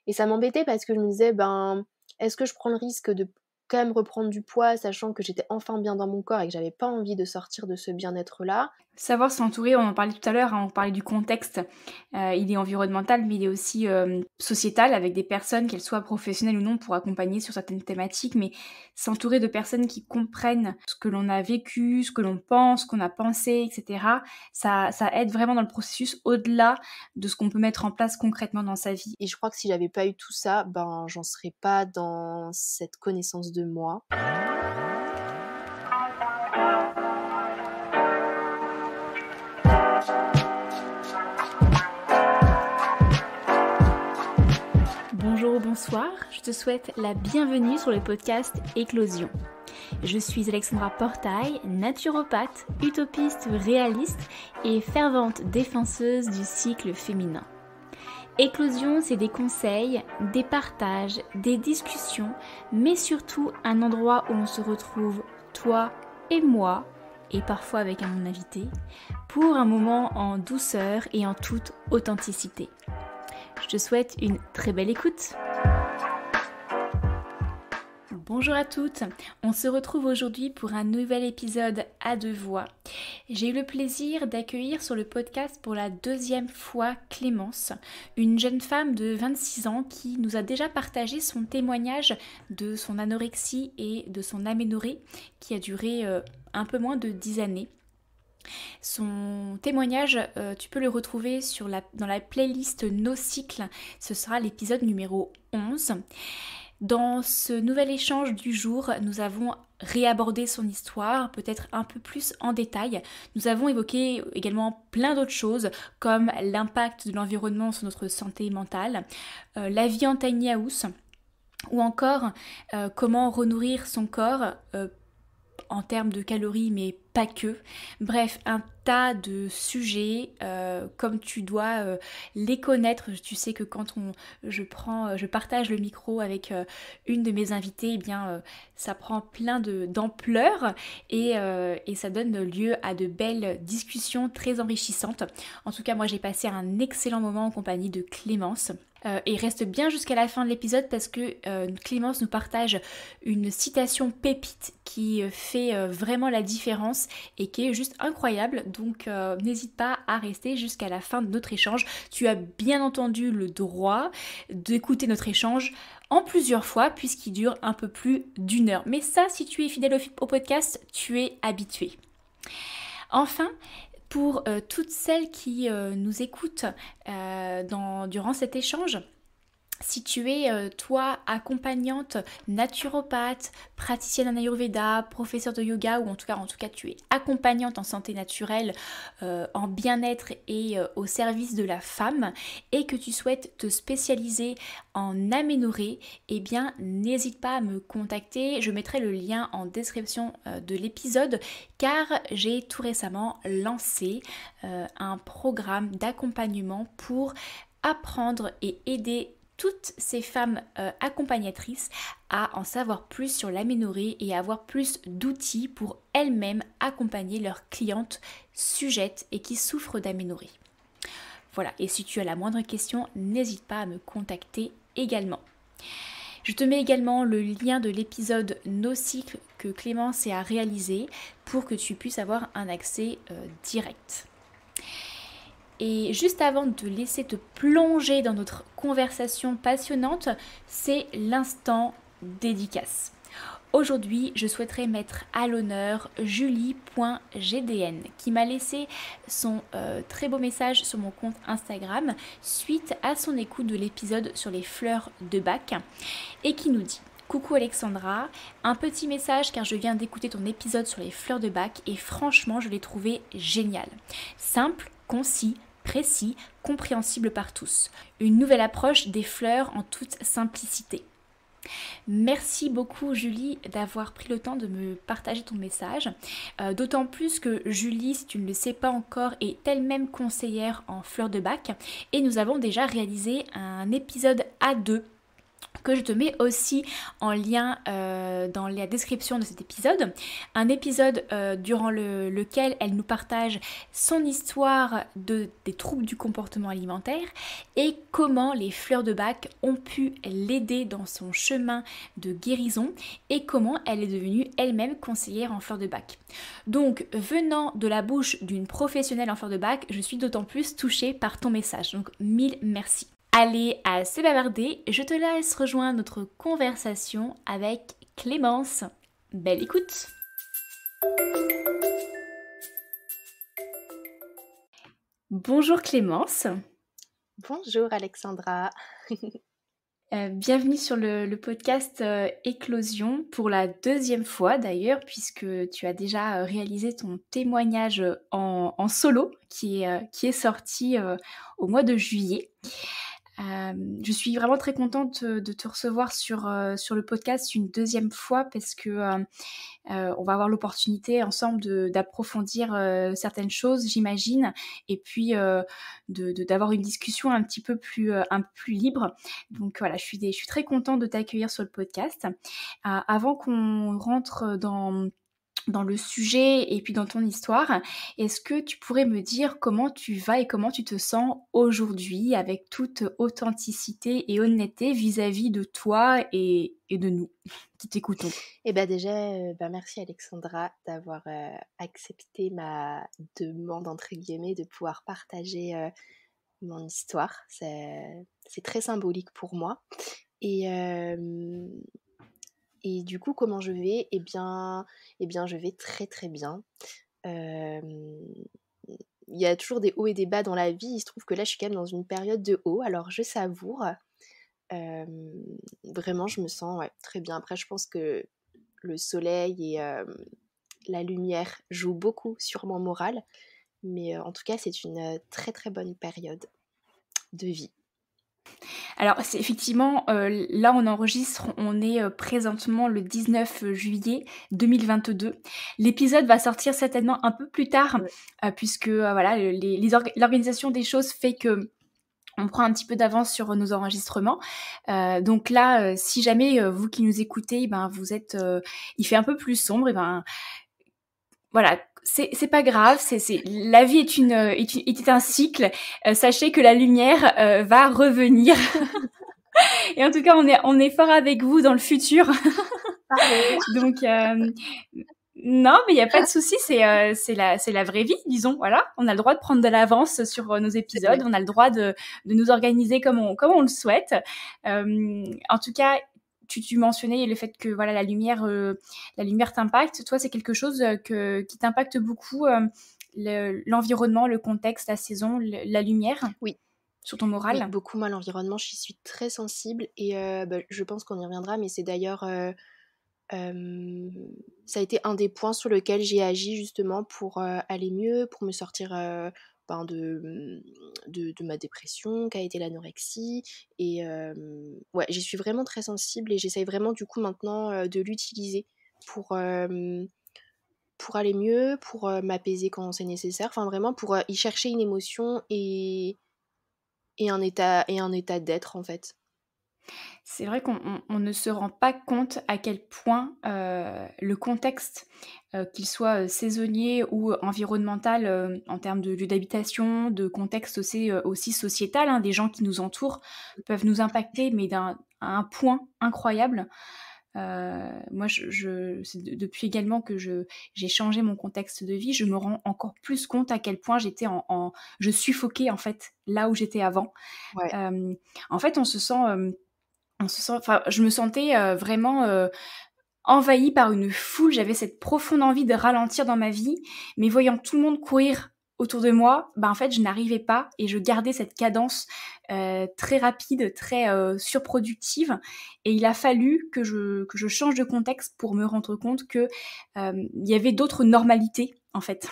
Et ça m'embêtait parce que je me disais: «Ben, est-ce que je prends le risque de quand même reprendre du poids, sachant que j'étais enfin bien dans mon corps et que j'avais pas envie de sortir de ce bien-être-là?» Savoir s'entourer, on en parlait tout à l'heure, hein, on parlait du contexte, il est environnemental, mais il est aussi, sociétal avec des personnes, qu'elles soient professionnelles ou non, pour accompagner sur certaines thématiques. Mais s'entourer de personnes qui comprennent ce que l'on a vécu, ce que l'on pense, ce qu'on a pensé, et cetera, ça aide vraiment dans le processus, au-delà de ce qu'on peut mettre en place concrètement dans sa vie. Et je crois que si j'avais pas eu tout ça, ben, j'en serais pas dans cette connaissance de moi. Bonjour ou bonsoir, je te souhaite la bienvenue sur le podcast Éclosion. Je suis Alexandra Portail, naturopathe, utopiste réaliste et fervente défenseuse du cycle féminin. Éclosion, c'est des conseils, des partages, des discussions, mais surtout un endroit où on se retrouve, toi et moi, et parfois avec mon invité, pour un moment en douceur et en toute authenticité. Je te souhaite une très belle écoute. Bonjour à toutes, on se retrouve aujourd'hui pour un nouvel épisode à deux voix. J'ai eu le plaisir d'accueillir sur le podcast pour la deuxième fois Clémence, une jeune femme de 26 ans qui nous a déjà partagé son témoignage de son anorexie et de son aménorrhée qui a duré un peu moins de 10 années. Son témoignage, tu peux le retrouver dans la playlist Nos cycles, ce sera l'épisode numéro 11. Dans ce nouvel échange du jour, nous avons réabordé son histoire, peut-être un peu plus en détail. Nous avons évoqué également plein d'autres choses, comme l'impact de l'environnement sur notre santé mentale, la vie en tiny house, ou encore comment renourrir son corps en termes de calories, mais pas que. Bref, un tas de sujets, comme tu dois les connaître. Tu sais que quand je partage le micro avec une de mes invitées, eh bien, ça prend plein d'ampleur et ça donne lieu à de belles discussions très enrichissantes. En tout cas, moi, j'ai passé un excellent moment en compagnie de Clémence. Et reste bien jusqu'à la fin de l'épisode parce que Clémence nous partage une citation pépite qui fait vraiment la différence et qui est juste incroyable. Donc n'hésite pas à rester jusqu'à la fin de notre échange. Tu as bien entendu le droit d'écouter notre échange en plusieurs fois puisqu'il dure un peu plus d'1 heure. Mais ça, si tu es fidèle au podcast, tu es habitué. Enfin, pour toutes celles qui nous écoutent durant cet échange, si tu es, toi, accompagnante, naturopathe, praticienne en Ayurveda, professeur de yoga ou en tout cas tu es accompagnante en santé naturelle, en bien-être et au service de la femme et que tu souhaites te spécialiser en aménorrhée, eh bien n'hésite pas à me contacter. Je mettrai le lien en description de l'épisode car j'ai tout récemment lancé un programme d'accompagnement pour apprendre et aider toutes ces femmes accompagnatrices à en savoir plus sur l'aménorrhée et avoir plus d'outils pour elles-mêmes accompagner leurs clientes sujettes et qui souffrent d'aménorrhée. Voilà, et si tu as la moindre question, n'hésite pas à me contacter également. Je te mets également le lien de l'épisode Nos cycles que Clémence a réalisé pour que tu puisses avoir un accès direct. Et juste avant de te laisser te plonger dans notre conversation passionnante, c'est l'instant dédicace. Aujourd'hui, je souhaiterais mettre à l'honneur Julie.gdn qui m'a laissé son très beau message sur mon compte Instagram suite à son écoute de l'épisode sur les fleurs de Bach et qui nous dit: coucou Alexandra, un petit message car je viens d'écouter ton épisode sur les fleurs de Bach et franchement je l'ai trouvé génial. Simple, concis, précis, compréhensible par tous. Une nouvelle approche des fleurs en toute simplicité. Merci beaucoup Julie d'avoir pris le temps de me partager ton message, d'autant plus que Julie, si tu ne le sais pas encore, est elle-même conseillère en fleurs de Bach et nous avons déjà réalisé un épisode à deux que je te mets aussi en lien dans la description de cet épisode. Un épisode durant lequel elle nous partage son histoire des troubles du comportement alimentaire et comment les fleurs de bac ont pu l'aider dans son chemin de guérison et comment elle est devenue elle-même conseillère en fleurs de bac. Donc, venant de la bouche d'une professionnelle en fleurs de bac, je suis d'autant plus touchée par ton message. Donc, mille merci. Allez, assez bavardé, je te laisse rejoindre notre conversation avec Clémence. Belle écoute! Bonjour Clémence. Bonjour Alexandra. Bienvenue sur le podcast Éclosion pour la deuxième fois d'ailleurs, puisque tu as déjà réalisé ton témoignage en solo qui est sorti au mois de juillet. Je suis vraiment très contente de te recevoir sur le podcast une deuxième fois parce que on va avoir l'opportunité ensemble d'approfondir certaines choses, j'imagine, et puis d'avoir une discussion un peu plus libre. Donc voilà, je suis très contente de t'accueillir sur le podcast. Avant qu'on rentre dans le sujet et puis dans ton histoire, est-ce que tu pourrais me dire comment tu vas et comment tu te sens aujourd'hui avec toute authenticité et honnêteté vis-à-vis de toi et de nous qui t'écoutons? Et déjà, merci Alexandra d'avoir accepté ma demande entre guillemets de pouvoir partager mon histoire. C'est très symbolique pour moi. Et du coup, comment je vais? Je vais très très bien. Il y a toujours des hauts et des bas dans la vie. Il se trouve que là, je suis quand même dans une période de haut, alors je savoure. Vraiment, je me sens très bien. Après, je pense que le soleil et la lumière jouent beaucoup sur mon moral. Mais en tout cas, c'est une très très bonne période de vie. Alors, c'est effectivement, là on enregistre, on est présentement le 19 juillet 2022. L'épisode va sortir certainement un peu plus tard, puisque voilà, l'organisation des choses fait que on prend un petit peu d'avance sur nos enregistrements. Donc là, si jamais vous qui nous écoutez, vous êtes, il fait un peu plus sombre, voilà, c'est pas grave, la vie est un cycle. Sachez que la lumière va revenir. Et en tout cas, on est fort avec vous dans le futur. Donc non, mais il y a pas de souci, c'est la vraie vie, disons. Voilà, on a le droit de prendre de l'avance sur nos épisodes, on a le droit de nous organiser comme on le souhaite. En tout cas, tu mentionnais le fait que voilà la lumière t'impacte. Toi, c'est quelque chose qui t'impacte beaucoup, l'environnement, le contexte, la saison, la lumière. Oui. Sur ton moral. Oui, beaucoup moi l'environnement, j'y suis très sensible et je pense qu'on y reviendra, mais c'est d'ailleurs ça a été un des points sur lequel j'ai agi justement pour aller mieux, pour me sortir de ma dépression qu'a été l'anorexie. Et j'y suis vraiment très sensible et j'essaye vraiment du coup maintenant de l'utiliser pour aller mieux, pour m'apaiser quand c'est nécessaire, enfin vraiment pour y chercher une émotion et un état d'être en fait. C'est vrai qu'on ne se rend pas compte à quel point le contexte, qu'il soit saisonnier ou environnemental, en termes de lieu d'habitation, de contexte aussi sociétal, des gens qui nous entourent peuvent nous impacter, mais à un point incroyable. Moi, c'est depuis également que j'ai changé mon contexte de vie, je me rends encore plus compte à quel point je suffoquais en fait là où j'étais avant. Ouais. En fait, je me sentais vraiment envahie par une foule. J'avais cette profonde envie de ralentir dans ma vie, mais voyant tout le monde courir autour de moi, en fait, je n'arrivais pas et je gardais cette cadence très rapide, très surproductive. Et il a fallu que je change de contexte pour me rendre compte que il y avait d'autres normalités en fait,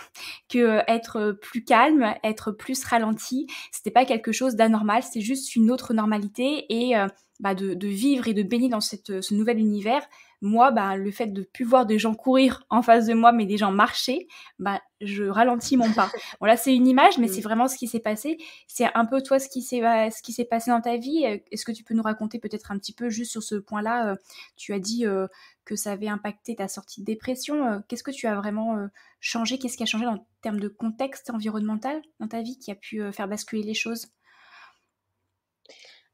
que être plus calme, être plus ralenti, c'était pas quelque chose d'anormal, c'était juste une autre normalité et de vivre et de baigner dans ce nouvel univers, moi, le fait de plus voir des gens courir en face de moi, mais des gens marcher, je ralentis mon pas. Bon, là, c'est une image, mais c'est vraiment ce qui s'est passé. C'est un peu toi ce qui s'est passé dans ta vie. Est-ce que tu peux nous raconter peut-être un petit peu juste sur ce point-là? Tu as dit que ça avait impacté ta sortie de dépression. Qu'est-ce que tu as vraiment changé? Qu'est-ce qui a changé en termes de contexte environnemental dans ta vie qui a pu faire basculer les choses?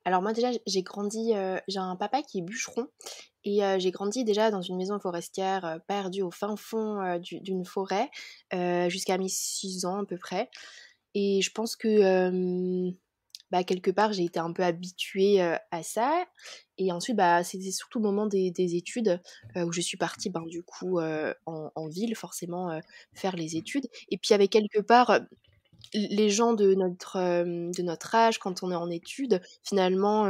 Alors moi déjà, j'ai grandi, j'ai un papa qui est bûcheron et j'ai grandi déjà dans une maison forestière, perdue au fin fond, d'une forêt, jusqu'à mes 6 ans à peu près et je pense que, quelque part j'ai été un peu habituée, à ça et ensuite, c'était surtout au moment des études, où je suis partie, du coup, en ville forcément, faire les études et puis il y avait quelque part, les gens de notre âge, quand on est en études, finalement,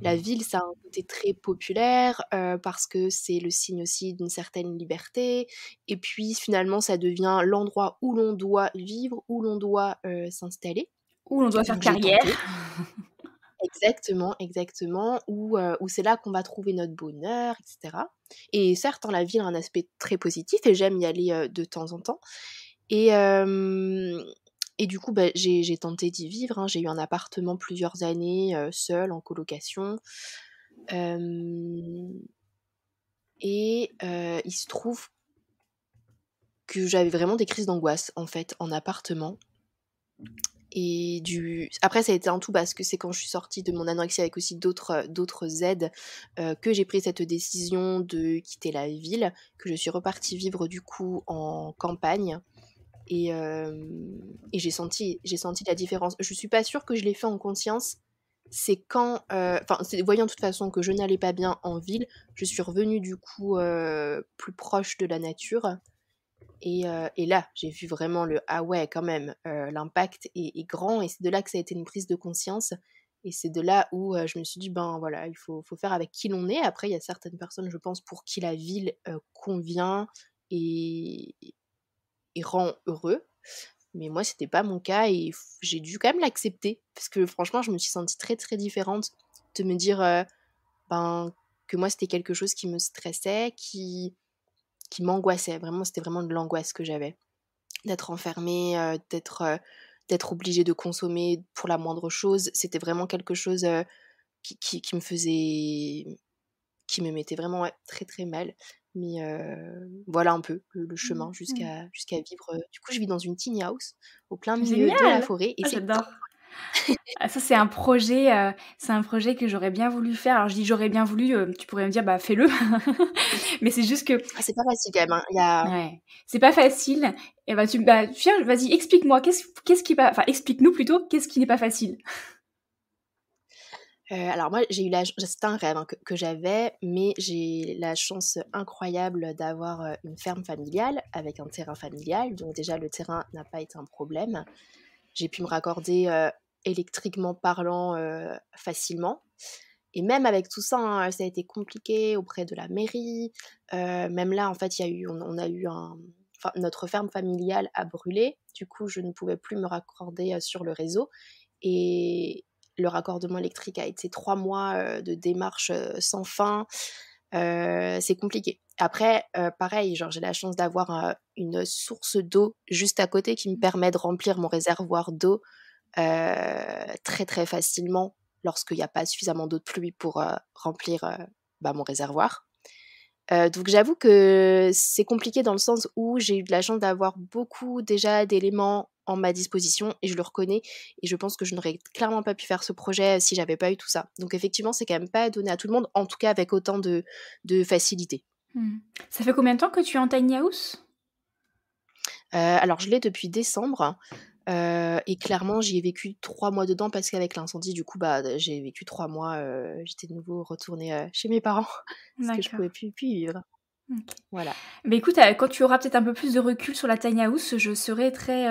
la ville, ça a un côté très populaire, parce que c'est le signe aussi d'une certaine liberté et puis finalement, ça devient l'endroit où l'on doit vivre, où l'on doit, s'installer. Où l'on doit faire Donc j'ai carrière. tenté. Exactement, exactement, où c'est là qu'on va trouver notre bonheur et cetera et certes, hein, la ville a un aspect très positif et j'aime y aller, de temps en temps et du coup, j'ai tenté d'y vivre, hein. J'ai eu un appartement plusieurs années, seule, en colocation. Hem il se trouve que j'avais vraiment des crises d'angoisse, en fait, en appartement et après ça a été un tout parce que c'est quand je suis sortie de mon anorexie avec aussi d'autres aides, que j'ai pris cette décision de quitter la ville, que je suis repartie vivre du coup en campagne. Et j'ai senti la différence. Je suis pas sûre que je l'ai fait en conscience. C'est quand, c'est voyant de toute façon que je n'allais pas bien en ville, je suis revenue du coup, plus proche de la nature et là, j'ai vu vraiment «Ah ouais quand même, l'impact est grand» et c'est de là que ça a été une prise de conscience et c'est de là où, je me suis dit: «Ben voilà, il faut faire avec qui l'on est». Après, il y a certaines personnes, je pense, pour qui la ville, convient et rend heureux. Mais moi, c'était pas mon cas et j'ai dû quand même l'accepter parce que franchement, je me suis sentie très, très différente de me dire, que moi, c'était quelque chose qui me stressait, qui m'angoissait. Vraiment, c'était vraiment de l'angoisse que j'avais. D'être enfermée, d'être obligée de consommer pour la moindre chose. C'était vraiment quelque chose, qui me faisait qui me mettait vraiment, ouais, très, très mal. Mais voilà un peu le chemin Mmh. jusqu'à vivre, du coup, je vis dans une tiny house au plein milieu de la Génial! forêt et Ah, c'est j'adore. Ah, ça, c'est un projet que j'aurais bien voulu faire. Alors je dis: «J'aurais bien voulu», tu pourrais me dire: «Bah, fais-le». Mais c'est juste que ah, c'est pas facile quand même, hein. Il y a ouais, c'est pas facile et tiens, vas-y, explique-moi, qu'est-ce qui est pas enfin, explique-nous plutôt, qu'est-ce qui n'est pas facile? alors moi, j'ai eu c'était un rêve, hein, que j'avais, mais j'ai la chance incroyable d'avoir, une ferme familiale avec un terrain familial. Donc déjà, le terrain n'a pas été un problème. J'ai pu me raccorder, électriquement parlant, facilement. Et même avec tout ça, hein, ça a été compliqué auprès de la mairie. Même là, en fait, il y a eu on a eu notre ferme familiale a brûlé. Du coup, je ne pouvais plus me raccorder, sur le réseau et le raccordement électrique a été 3 mois, de démarches, sans fin. C'est compliqué. Après, pareil, genre, j'ai la chance d'avoir, une source d'eau juste à côté qui me permet de remplir mon réservoir d'eau, très, très facilement lorsqu'il y a pas suffisamment d'eau de pluie pour, remplir, mon réservoir. Donc j'avoue que c'est compliqué dans le sens où j'ai eu de la chance d'avoir beaucoup déjà d'éléments en ma disposition et je le reconnais et je pense que je n'aurais clairement pas pu faire ce projet si j'avais pas eu tout ça. Donc effectivement, c'est quand même pas donné à tout le monde, en tout cas avec autant de facilité. Mmh. Ça fait combien de temps que tu es en tiny house? Alors je l'ai depuis décembre, et clairement j'y ai vécu 3 mois dedans parce qu'avec l'incendie du coup, j'ai vécu 3 mois, j'étais de nouveau retournée, chez mes parents parce que je D'accord. pouvais plus y vivre. OK. Voilà. Beh, écoute, quand tu auras peut-être un peu plus de recul sur la tiny house, je serai très,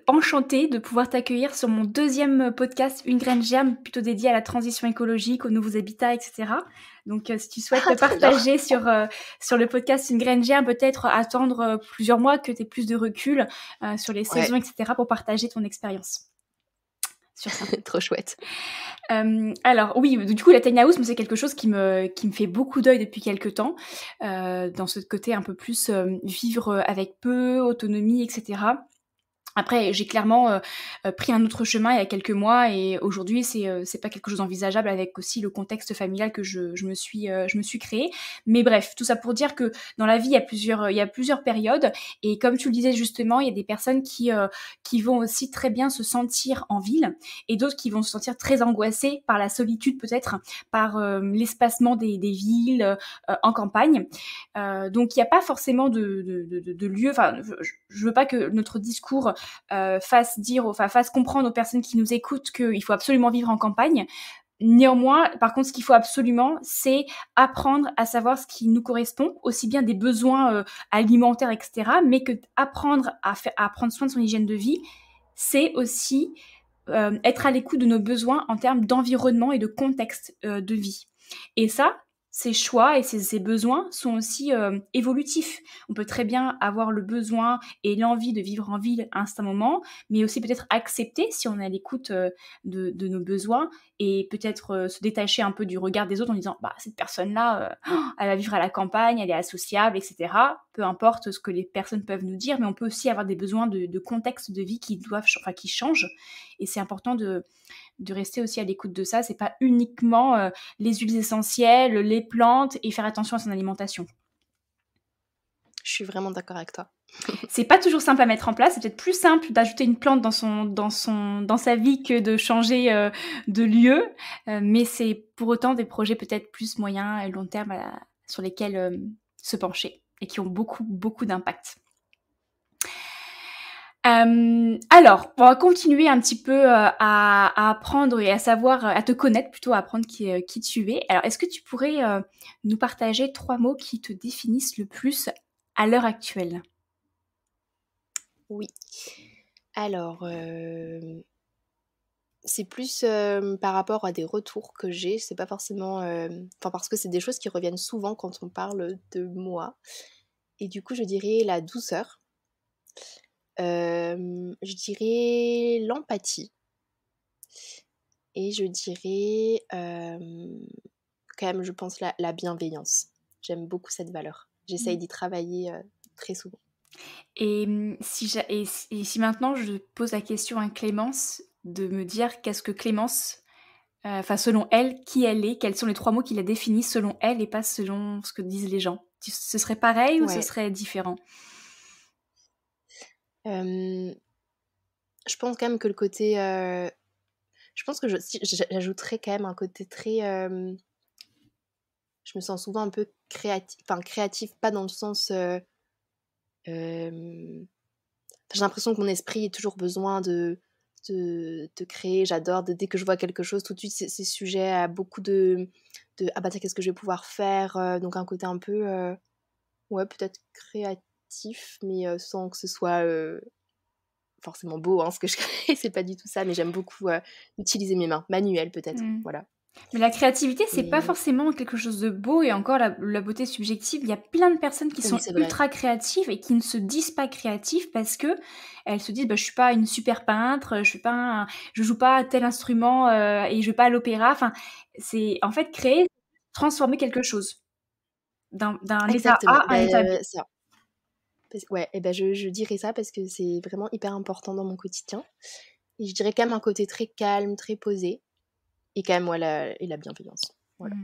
enchantée de pouvoir t'accueillir sur mon deuxième podcast Une graine germe, plutôt dédié à la transition écologique, aux nouveaux habitats et cetera. Donc, si tu souhaites Ah trop bien! partager sur le podcast Une graine germe, peut-être attendre, plusieurs mois que tu aies plus de recul, sur les Ouais. saisons et cetera pour partager ton expérience. sur ça. Trop chouette. Alors oui, du coup la tiny house, moi, c'est quelque chose qui me fait beaucoup d'œil depuis quelque temps, dans ce côté un peu plus vivre avec peu, autonomie, etc. Après, j'ai clairement pris un autre chemin il y a quelques mois et aujourd'hui, c'est pas quelque chose d'envisageable avec aussi le contexte familial que je me suis créé. Mais bref, tout ça pour dire que dans la vie, il y a plusieurs périodes et comme tu le disais justement, il y a des personnes qui vont aussi très bien se sentir en ville et d'autres qui vont se sentir très angoissées par la solitude peut-être, par l'espacement des villes en campagne. Donc il n'y a pas forcément de lieu. Enfin, je veux pas que notre discours fasse comprendre aux personnes qui nous écoutent qu'il faut absolument vivre en campagne. Néanmoins, par contre, ce qu'il faut absolument, c'est apprendre à savoir ce qui nous correspond, aussi bien des besoins alimentaires, etc., mais que apprendre à prendre soin de son hygiène de vie, c'est aussi être à l'écoute de nos besoins en termes d'environnement et de contexte de vie. Et ça, ces choix et ces besoins sont aussi évolutifs. On peut très bien avoir le besoin et l'envie de vivre en ville à un certain moment, mais aussi peut-être accepter, si on est à l'écoute de nos besoins, et peut-être se détacher un peu du regard des autres en disant bah, cette personne-là, elle va vivre à la campagne, elle est associable, etc. Peu importe ce que les personnes peuvent nous dire, mais on peut aussi avoir des besoins de contexte de vie qui changent. Et c'est important de rester aussi à l'écoute de ça. C'est pas uniquement les huiles essentielles, les plantes et faire attention à son alimentation. Je suis vraiment d'accord avec toi. C'est pas toujours simple à mettre en place. C'est peut-être plus simple d'ajouter une plante dans sa vie que de changer de lieu. Mais c'est pour autant des projets peut-être plus moyen et long terme sur lesquels se pencher et qui ont beaucoup, beaucoup d'impact. Alors, on va continuer un petit peu à apprendre et à savoir, à te connaître plutôt, à apprendre qui tu es. Alors, est-ce que tu pourrais nous partager 3 mots qui te définissent le plus à l'heure actuelle ? Oui. Alors, c'est plus par rapport à des retours que j'ai. C'est pas forcément... Enfin, parce que c'est des choses qui reviennent souvent quand on parle de moi. Et du coup, je dirais la douceur. Je dirais l'empathie. Et je dirais quand même, je pense, la bienveillance. J'aime beaucoup cette valeur. J'essaye d'y travailler très souvent. Et si maintenant je pose la question à Clémence de me dire qu'est-ce que Clémence, selon elle, qui elle est, quels sont les 3 mots qui la définissent selon elle et pas selon ce que disent les gens. Ce serait pareil ou ce Ouais. serait différent ? Je pense quand même que le côté... je pense que j'ajouterais quand même un côté très... je me sens souvent un peu créatif, pas dans le sens... j'ai l'impression que mon esprit a toujours besoin de créer. J'adore, dès que je vois quelque chose, tout de suite, c'est sujet à beaucoup de ah bah tiens, qu'est-ce que je vais pouvoir faire, donc un côté un peu, ouais, peut-être créatif, mais sans que ce soit forcément beau, hein, ce que je crée, c'est pas du tout ça, mais j'aime beaucoup utiliser mes mains, manuel peut-être, voilà. Mais la créativité, c'est pas Et forcément quelque chose de beau et encore la beauté subjective. Il y a plein de personnes qui oui, sont c'est vrai. ultra créatives et qui ne se disent pas créatives parce que elles se disent bah, je suis pas une super peintre, je joue pas tel instrument et je vais pas à l'opéra. Enfin, c'est en fait créer, transformer quelque chose d'un état Exactement, A à un état B. ça. Ouais, et ben je dirais ça parce que c'est vraiment hyper important dans mon quotidien. Et je dirais quand même un côté très calme, très posé, et quand même, ouais, la bienveillance. Voilà.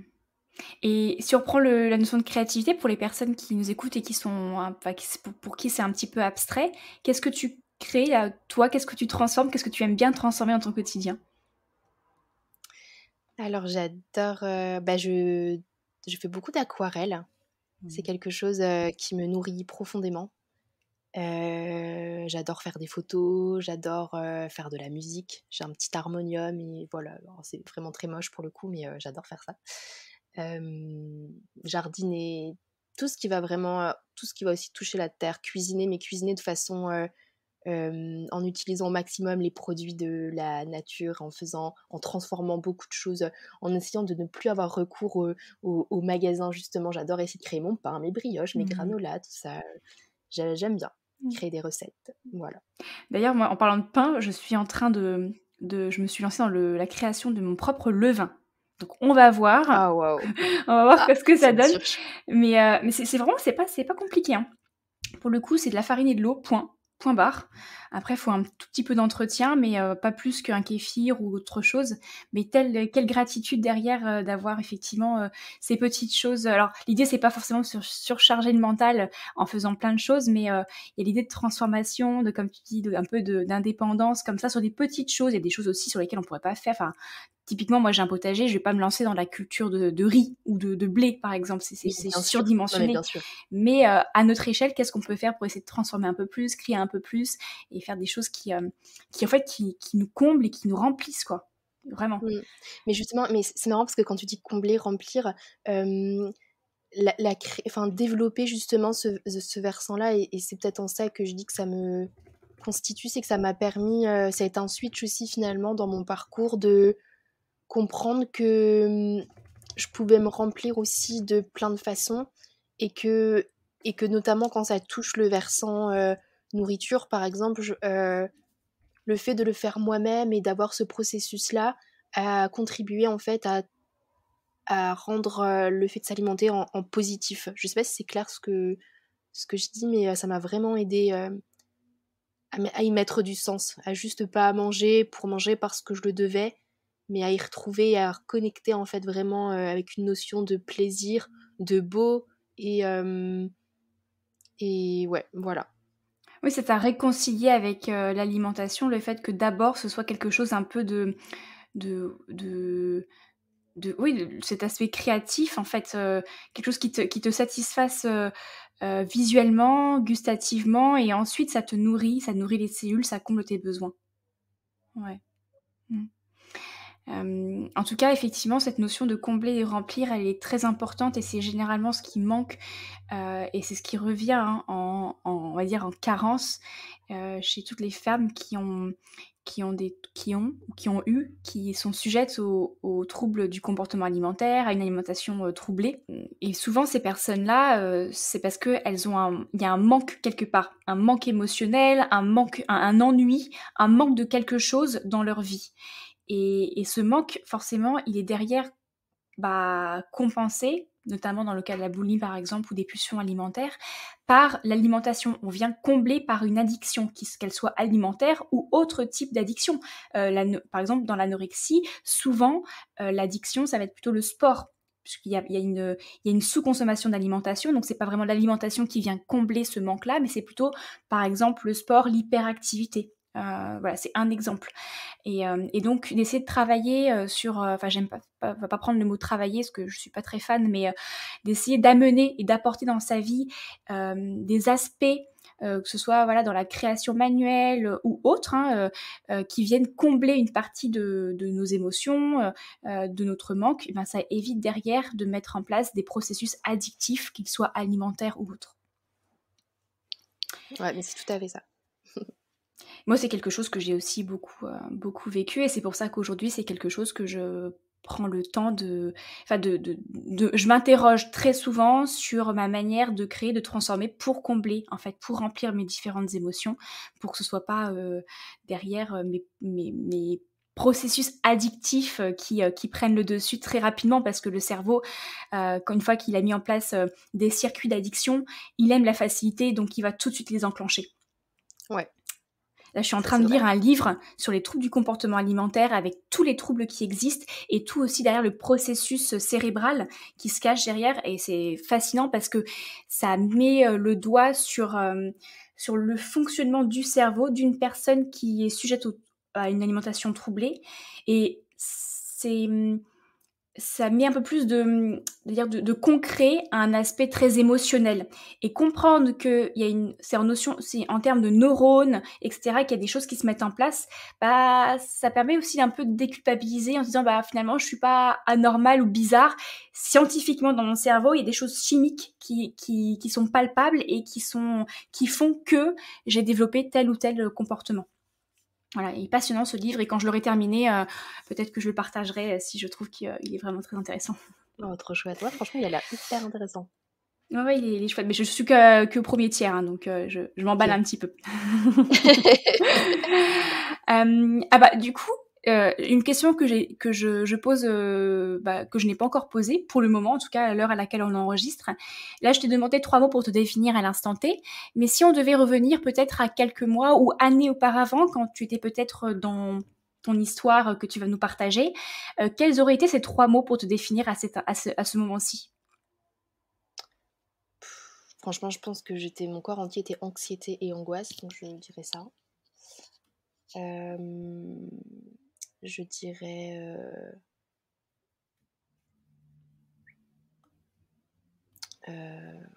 Et si on reprend la notion de créativité pour les personnes qui nous écoutent et qui sont pour qui c'est un petit peu abstrait, qu'est-ce que tu crées là, toi, qu'est-ce que tu transformes, qu'est-ce que tu aimes bien transformer dans ton quotidien ? Alors j'adore, bah, je fais beaucoup d'aquarelles. C'est quelque chose qui me nourrit profondément. J'adore faire des photos, j'adore faire de la musique. J'ai un petit harmonium et voilà, alors c'est vraiment très moche pour le coup, mais j'adore faire ça. Jardiner, tout ce qui va vraiment, tout ce qui va aussi toucher la terre, cuisiner, mais cuisiner de façon, en utilisant au maximum les produits de la nature, en transformant beaucoup de choses, en essayant de ne plus avoir recours au magasin justement. J'adore essayer de créer mon pain, mes brioches, mes granolas, tout ça. J'aime bien créer des recettes, voilà. D'ailleurs, moi, en parlant de pain, je suis en train de je me suis lancée dans la création de mon propre levain. Donc on va voir, Ah waouh! on va voir ce que ça Ça me donne. surprend. Mais c'est vraiment, c'est pas compliqué, hein. Pour le coup, c'est de la farine et de l'eau, point barre. Après, il faut un tout petit peu d'entretien, mais pas plus qu'un kéfir ou autre chose. Mais quelle gratitude derrière d'avoir effectivement ces petites choses. Alors, l'idée, c'est pas forcément de surcharger le mental en faisant plein de choses, mais il y a l'idée de transformation, de, comme tu dis, un peu d'indépendance, comme ça, sur des petites choses. Il y a des choses aussi sur lesquelles on pourrait pas faire. Enfin, typiquement, moi, j'ai un potager, je vais pas me lancer dans la culture de riz ou de blé, par exemple. C'est Oui, bien sûr. Non, mais surdimensionné. bien sûr. Mais à notre échelle, qu'est-ce qu'on peut faire pour essayer de transformer un peu plus, créer un peu plus et faire des choses qui en fait, qui nous comblent et qui nous remplissent, quoi. Vraiment. Mais justement, c'est marrant parce que quand tu dis combler, remplir, enfin, développer justement ce versant-là, et c'est peut-être en ça que je dis que ça me constitue, c'est que ça m'a permis, ça a été un switch aussi finalement dans mon parcours de comprendre que je pouvais me remplir aussi de plein de façons et que notamment quand ça touche le versant nourriture par exemple, le fait de le faire moi-même et d'avoir ce processus-là a contribué en fait à rendre le fait de s'alimenter en positif. Je sais pas si c'est clair ce que je dis, mais ça m'a vraiment aidé à y mettre du sens, à juste pas manger pour manger parce que je le devais, mais à y retrouver et à reconnecter en fait vraiment avec une notion de plaisir, de beau et ouais, voilà. Oui, ça t'a réconcilié avec l'alimentation, le fait que d'abord ce soit quelque chose un peu de oui, de cet aspect créatif, en fait, quelque chose qui te satisfasse visuellement, gustativement, et ensuite ça nourrit les cellules, ça comble tes besoins. Ouais. En tout cas, effectivement, cette notion de combler et remplir, elle est très importante et c'est généralement ce qui manque et c'est ce qui revient hein, on va dire en carence chez toutes les femmes qui sont sujettes aux troubles du comportement alimentaire, à une alimentation troublée. Et souvent, ces personnes-là, c'est parce qu'il y a un manque quelque part, un manque émotionnel, un ennui, un manque de quelque chose dans leur vie. Et ce manque, forcément, il est derrière compensé, notamment dans le cas de la boulimie par exemple ou des pulsions alimentaires, par l'alimentation. On vient combler par une addiction, qu'elle soit alimentaire ou autre type d'addiction. Par exemple, dans l'anorexie, souvent, l'addiction, ça va être plutôt le sport. Puisqu'il y a une sous-consommation d'alimentation, donc c'est pas vraiment l'alimentation qui vient combler ce manque-là, mais c'est plutôt, par exemple, le sport, l'hyperactivité. Voilà, c'est un exemple. Et donc d'essayer de travailler sur, enfin j'aime pas prendre le mot travailler parce que je suis pas très fan, mais d'essayer d'amener et d'apporter dans sa vie des aspects que ce soit voilà dans la création manuelle ou autre, hein, qui viennent combler une partie de nos émotions, de notre manque. Et ben ça évite derrière de mettre en place des processus addictifs, qu'ils soient alimentaires ou autres. Ouais, mais c'est tout à fait ça. Moi, c'est quelque chose que j'ai aussi beaucoup vécu et c'est pour ça qu'aujourd'hui, c'est quelque chose que je prends le temps je m'interroge très souvent sur ma manière de créer, de transformer pour combler, en fait, pour remplir mes différentes émotions, pour que ce soit pas derrière mes processus addictifs qui prennent le dessus très rapidement parce que le cerveau, une fois qu'il a mis en place des circuits d'addiction, il aime la facilité, donc il va tout de suite les enclencher. Ouais. Là, je suis en train de lire un livre sur les troubles du comportement alimentaire avec tous les troubles qui existent et tout aussi derrière le processus cérébral qui se cache derrière. Et c'est fascinant parce que ça met le doigt sur le fonctionnement du cerveau d'une personne qui est sujette à une alimentation troublée. Et ça met un peu plus de concret à un aspect très émotionnel. Et comprendre que c'est en termes de neurones, etc., qu'il y a des choses qui se mettent en place, ça permet aussi un peu de déculpabiliser en se disant, finalement, je suis pas anormale ou bizarre. Scientifiquement, dans mon cerveau, il y a des choses chimiques qui sont palpables et qui font que j'ai développé tel ou tel comportement. Voilà, il est passionnant ce livre et quand je l'aurai terminé, peut-être que je le partagerai si je trouve qu'il est vraiment très intéressant. Oh, trop chouette. Ouais, franchement, il a l'air hyper intéressant. Ouais, il est chouette, mais je suis que au premier tiers, hein, donc je m'emballe un petit peu. Du coup, une question que je pose, que je n'ai pas encore posée pour le moment, en tout cas à l'heure à laquelle on enregistre. Là, je t'ai demandé 3 mots pour te définir à l'instant T, mais si on devait revenir peut-être à quelques mois ou années auparavant, quand tu étais peut-être dans ton histoire que tu vas nous partager, quels auraient été ces 3 mots pour te définir à ce moment-ci? Franchement, je pense que mon corps entier était anxiété et angoisse, donc je dirais ça. Euh, je dirais...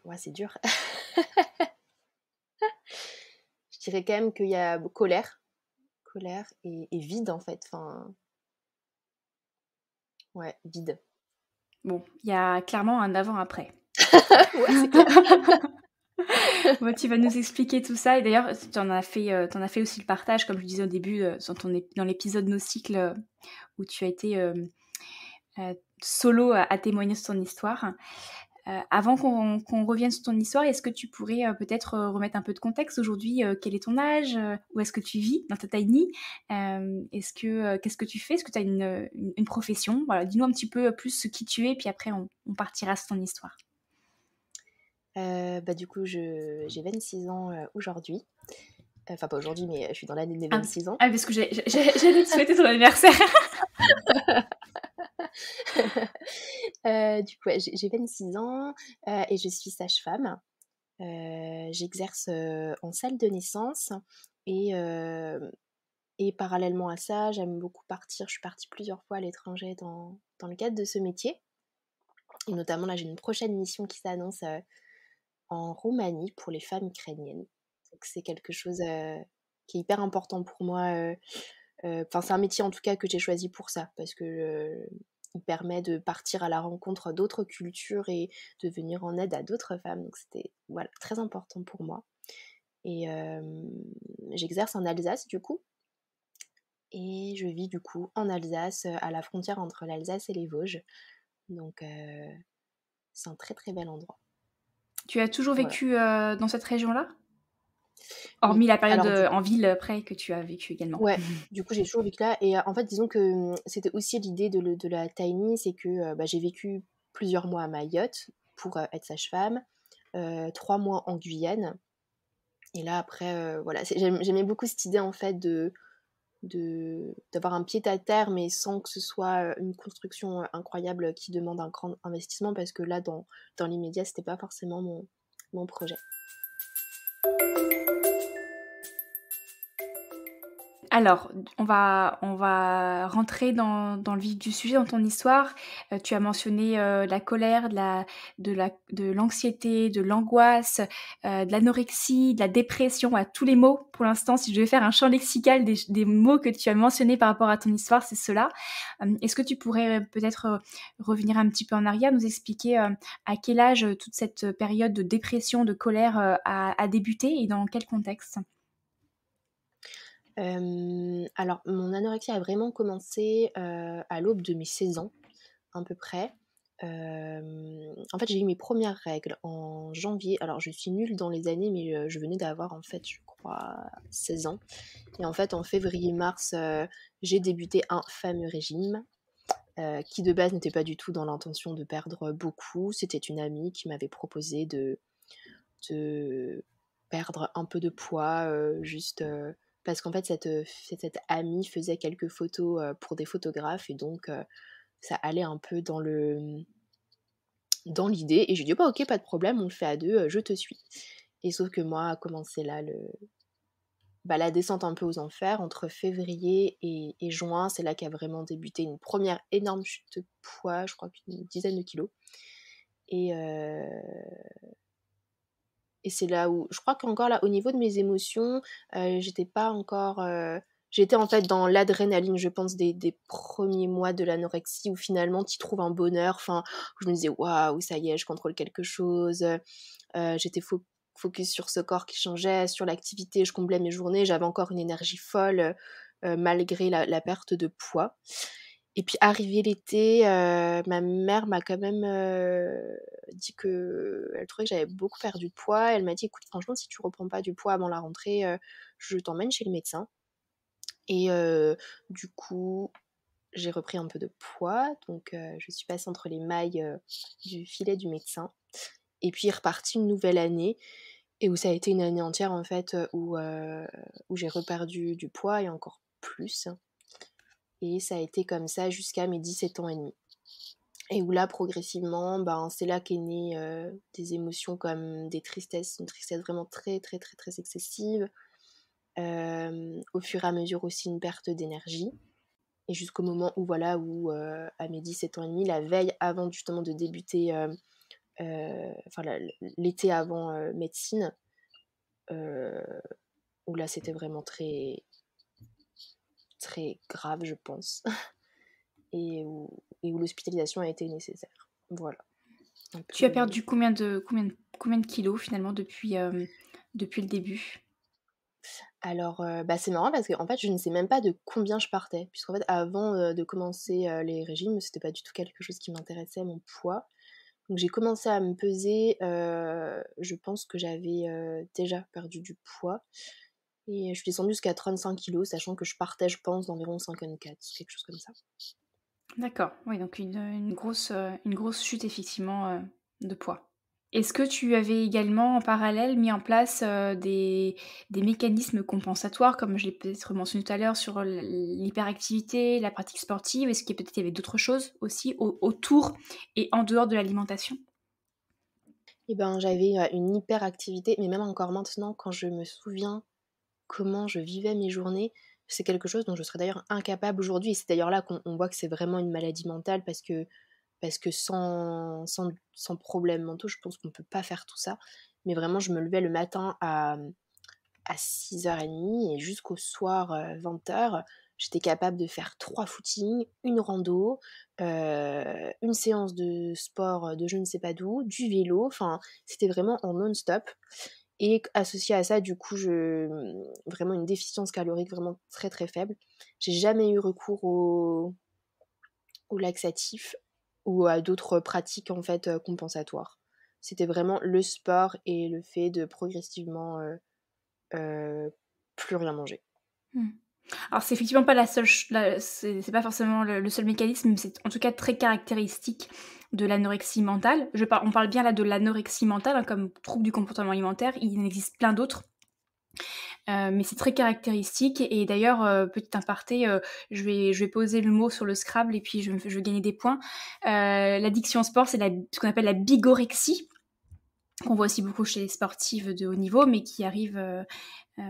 ouais, c'est dur. Je dirais quand même qu'il y a colère et vide en fait. Enfin, ouais, vide. Bon, il y a clairement un avant-après. Ouais, c'est clair. Bon, tu vas nous expliquer tout ça. Et d'ailleurs, tu en as fait aussi le partage, comme je disais au début, dans l'épisode No Cycle, où tu as été solo à témoigner sur ton histoire. Avant qu'on revienne sur ton histoire, est-ce que tu pourrais peut-être remettre un peu de contexte aujourd'hui? Quel est ton âge? Où est-ce que tu vis dans ta tiny? Qu'est-ce que tu fais? Est-ce que tu as une profession? Voilà, dis-nous un petit peu plus qui tu es, puis après on partira sur ton histoire. Du coup, j'ai 26 ans aujourd'hui. Enfin, pas aujourd'hui, mais je suis dans l'année des Ah, 26 ans. parce que j'allais te souhaiter ton anniversaire. Du coup, ouais, j'ai 26 ans et je suis sage-femme. J'exerce en salle de naissance et, euh, et parallèlement à ça, j'aime beaucoup partir. Je suis partie plusieurs fois à l'étranger dans le cadre de ce métier. Et notamment, là, j'ai une prochaine mission qui s'annonce en Roumanie pour les femmes ukrainiennes. Donc, c'est quelque chose qui est hyper important pour moi. Enfin, c'est un métier en tout cas que j'ai choisi pour ça, parce que il permet de partir à la rencontre d'autres cultures et de venir en aide à d'autres femmes. Donc, c'était voilà, très important pour moi. Et j'exerce en Alsace du coup. Et je vis du coup en Alsace, à la frontière entre l'Alsace et les Vosges. Donc c'est un très très bel endroit. Tu as toujours Voilà. vécu dans cette région-là? Oui. Hormis la période Alors du coup, en ville après que tu as vécu également. ouais, du coup j'ai toujours vécu là. Et en fait, disons que c'était aussi l'idée de la Tiny, c'est que j'ai vécu plusieurs mois à Mayotte pour être sage-femme, 3 mois en Guyane. Et là après, voilà, j'aimais beaucoup cette idée en fait d'avoir un pied à terre, mais sans que ce soit une construction incroyable qui demande un grand investissement, parce que là, dans l'immédiat, c'était pas forcément mon projet. Alors, on va rentrer dans le vif du sujet, dans ton histoire. Tu as mentionné la colère, de l'anxiété, de l'angoisse, de l'anorexie, de la dépression, à tous les mots. Pour l'instant, si je devais faire un champ lexical des mots que tu as mentionnés par rapport à ton histoire, c'est cela. Est-ce que tu pourrais peut-être revenir un petit peu en arrière, nous expliquer à quel âge toute cette période de dépression, de colère a débuté et dans quel contexte? Alors, mon anorexie a vraiment commencé à l'aube de mes 16 ans, à peu près. En fait, j'ai eu mes premières règles en janvier. Alors, je suis nulle dans les années, mais je venais d'avoir, en fait, je crois, 16 ans. Et en fait, en février-mars, j'ai débuté un fameux régime qui, de base, n'était pas du tout dans l'intention de perdre beaucoup. C'était une amie qui m'avait proposé de perdre un peu de poids, juste parce qu'en fait, cette amie faisait quelques photos pour des photographes, et donc ça allait un peu dans l'idée. Et j'ai dit, bah ok, pas de problème, on le fait à deux, je te suis. Et sauf que moi, a commencé là la descente un peu aux enfers entre février et juin. C'est là qu'a vraiment débuté une première énorme chute de poids, je crois qu'une dizaine de kilos. Et, euh, Et c'est là où, je crois qu'encore là, au niveau de mes émotions, j'étais pas encore. J'étais en fait dans l'adrénaline, je pense, des premiers mois de l'anorexie, où finalement tu trouves un bonheur. Enfin, où je me disais, waouh, ça y est, je contrôle quelque chose. J'étais focus sur ce corps qui changeait, sur l'activité, je comblais mes journées, j'avais encore une énergie folle, malgré la perte de poids. Et puis arrivé l'été, ma mère m'a quand même dit qu'elle trouvait que j'avais beaucoup perdu de poids. Elle m'a dit, écoute, franchement, si tu reprends pas du poids avant la rentrée, je t'emmène chez le médecin. Et du coup, j'ai repris un peu de poids, donc je suis passée entre les mailles du filet du médecin. Et puis repartie une nouvelle année, et où ça a été une année entière en fait, où j'ai reperdu du poids et encore plus. Et ça a été comme ça jusqu'à mes 17 ans et demi. Et où là, progressivement, ben, c'est là qu'est née des émotions comme des tristesses, une tristesse vraiment très très très très excessive. Au fur et à mesure aussi une perte d'énergie. Et jusqu'au moment où, voilà, où à mes 17 ans et demi, la veille avant justement de débuter, enfin l'été avant médecine, euh, où là c'était vraiment très, très grave, je pense, et où l'hospitalisation a été nécessaire. Voilà. Un Tu as peu. perdu combien de kilos finalement depuis le début? Alors, bah, c'est marrant parce qu'en fait, je ne sais même pas de combien je partais. Puisqu'en fait, avant de commencer les régimes, c'était pas du tout quelque chose qui m'intéressait, mon poids. Donc j'ai commencé à me peser, je pense que j'avais déjà perdu du poids. Et je suis descendue jusqu'à 35 kilos, sachant que je partais, je pense, d'environ 54, quelque chose comme ça. D'accord, oui, donc une grosse chute effectivement de poids. Est-ce que tu avais également en parallèle mis en place des mécanismes compensatoires, comme je l'ai peut-être mentionné tout à l'heure sur l'hyperactivité, la pratique sportive? Est-ce qu'il peut-être y avait d'autres choses aussi autour et en dehors de l'alimentation? Et ben, j'avais une hyperactivité, mais même encore maintenant, quand je me souviens comment je vivais mes journées, c'est quelque chose dont je serais d'ailleurs incapable aujourd'hui. Et c'est d'ailleurs là qu'on voit que c'est vraiment une maladie mentale, parce que sans problème mentaux, je pense qu'on ne peut pas faire tout ça. Mais vraiment, je me levais le matin à 6h30 et jusqu'au soir 20h, j'étais capable de faire 3 footings, une rando, une séance de sport de je ne sais pas d'où, du vélo, enfin c'était vraiment en non-stop. Et associé à ça, du coup, vraiment une déficience calorique vraiment très très faible. J'ai jamais eu recours au laxatif ou à d'autres pratiques en fait compensatoires. C'était vraiment le sport et le fait de progressivement euh, plus rien manger. Mmh. Alors c'est effectivement pas la seule ch la c'est pas forcément le seul mécanisme, mais c'est en tout cas très caractéristique de l'anorexie mentale. On parle bien là de l'anorexie mentale, hein, comme trouble du comportement alimentaire. Il en existe plein d'autres, mais c'est très caractéristique et d'ailleurs, petit aparté, je vais poser le mot sur le Scrabble et puis je vais gagner des points. L'addiction au sport, c'est ce qu'on appelle la bigorexie, qu'on voit aussi beaucoup chez les sportives de haut niveau, mais qui arrive,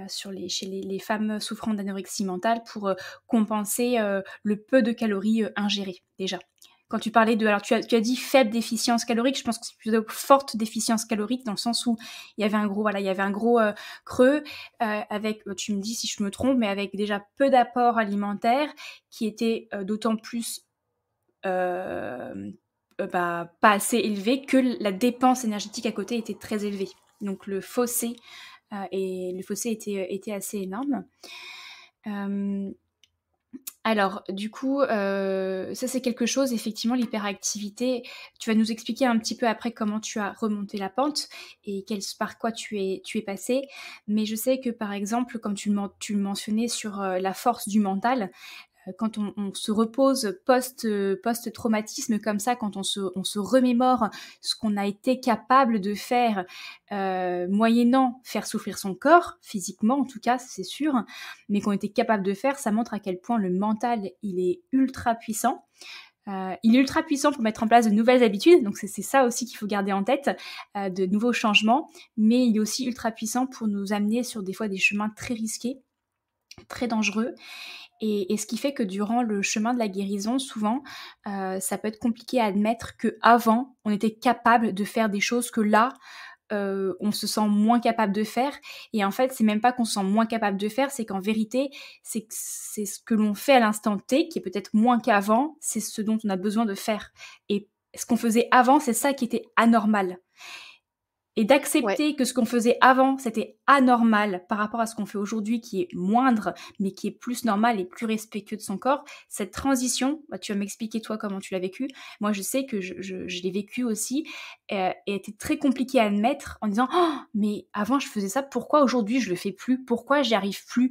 chez les femmes souffrant d'anorexie mentale pour compenser le peu de calories ingérées déjà. Quand tu parlais de... Alors tu as dit faible déficience calorique, je pense que c'est plutôt forte déficience calorique dans le sens où il y avait un gros, voilà, il y avait un gros creux avec, tu me dis si je me trompe, mais avec déjà peu d'apports alimentaires qui étaient d'autant plus pas assez élevé que la dépense énergétique à côté était très élevée. Donc le fossé était assez énorme. Euh, alors, du coup, ça c'est quelque chose, effectivement, l'hyperactivité. Tu vas nous expliquer un petit peu après comment tu as remonté la pente et par quoi tu es passé. Mais je sais que, par exemple, comme tu le mentionnais sur la force du mental, quand on se repose post-traumatisme comme ça, quand on se remémore ce qu'on a été capable de faire, moyennant faire souffrir son corps, physiquement en tout cas, c'est sûr, mais qu'on était capable de faire, ça montre à quel point le mental, il est ultra puissant. Il est ultra puissant pour mettre en place de nouvelles habitudes, donc c'est ça aussi qu'il faut garder en tête, de nouveaux changements, mais il est aussi ultra puissant pour nous amener sur des fois des chemins très risqués, très dangereux. Et ce qui fait que durant le chemin de la guérison, souvent, ça peut être compliqué à admettre qu'avant, on était capable de faire des choses que là, on se sent moins capable de faire. Et en fait, c'est même pas qu'on se sent moins capable de faire, c'est qu'en vérité, c'est ce que l'on fait à l'instant T, qui est peut-être moins qu'avant, c'est ce dont on a besoin de faire. Et ce qu'on faisait avant, c'est ça qui était anormal. Et Ouais, d'accepter que ce qu'on faisait avant, c'était anormal par rapport à ce qu'on fait aujourd'hui, qui est moindre, mais qui est plus normal et plus respectueux de son corps, cette transition, bah, tu vas m'expliquer toi comment tu l'as vécu. Moi, je sais que je l'ai vécu aussi, et était très compliqué à admettre en disant oh, mais avant je faisais ça, pourquoi aujourd'hui je le fais plus? Pourquoi j'y arrive plus?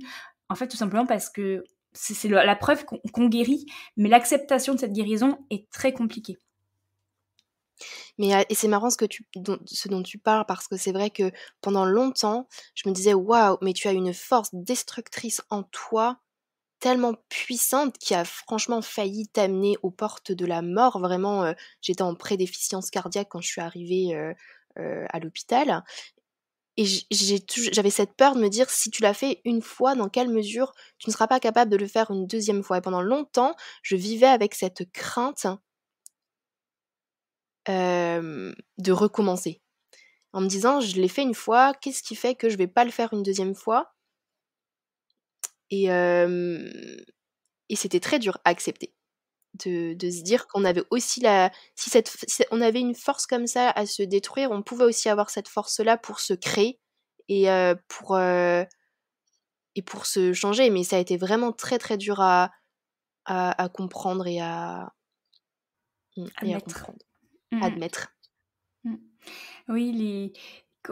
En fait, tout simplement parce que c'est la preuve qu'on guérit, mais l'acceptation de cette guérison est très compliquée. Mais et c'est marrant ce dont tu parles, parce que c'est vrai que pendant longtemps, je me disais: «Waouh, mais tu as une force destructrice en toi, tellement puissante, qui a franchement failli t'amener aux portes de la mort». Vraiment, j'étais en prédéficience cardiaque quand je suis arrivée, à l'hôpital, et j'avais cette peur de me dire: «Si tu l'as fait une fois, dans quelle mesure tu ne seras pas capable de le faire une deuxième fois?» Et pendant longtemps, je vivais avec cette crainte, de recommencer. En me disant: «Je l'ai fait une fois, qu'est-ce qui fait que je vais pas le faire une deuxième fois?» Et c'était très dur à accepter de se dire qu'on avait aussi la si on avait une force comme ça à se détruire, on pouvait aussi avoir cette force-là pour se créer et pour se changer. Mais ça a été vraiment très, très dur à comprendre et à Admettre. comprendre, Mmh. admettre. Mmh. Oui,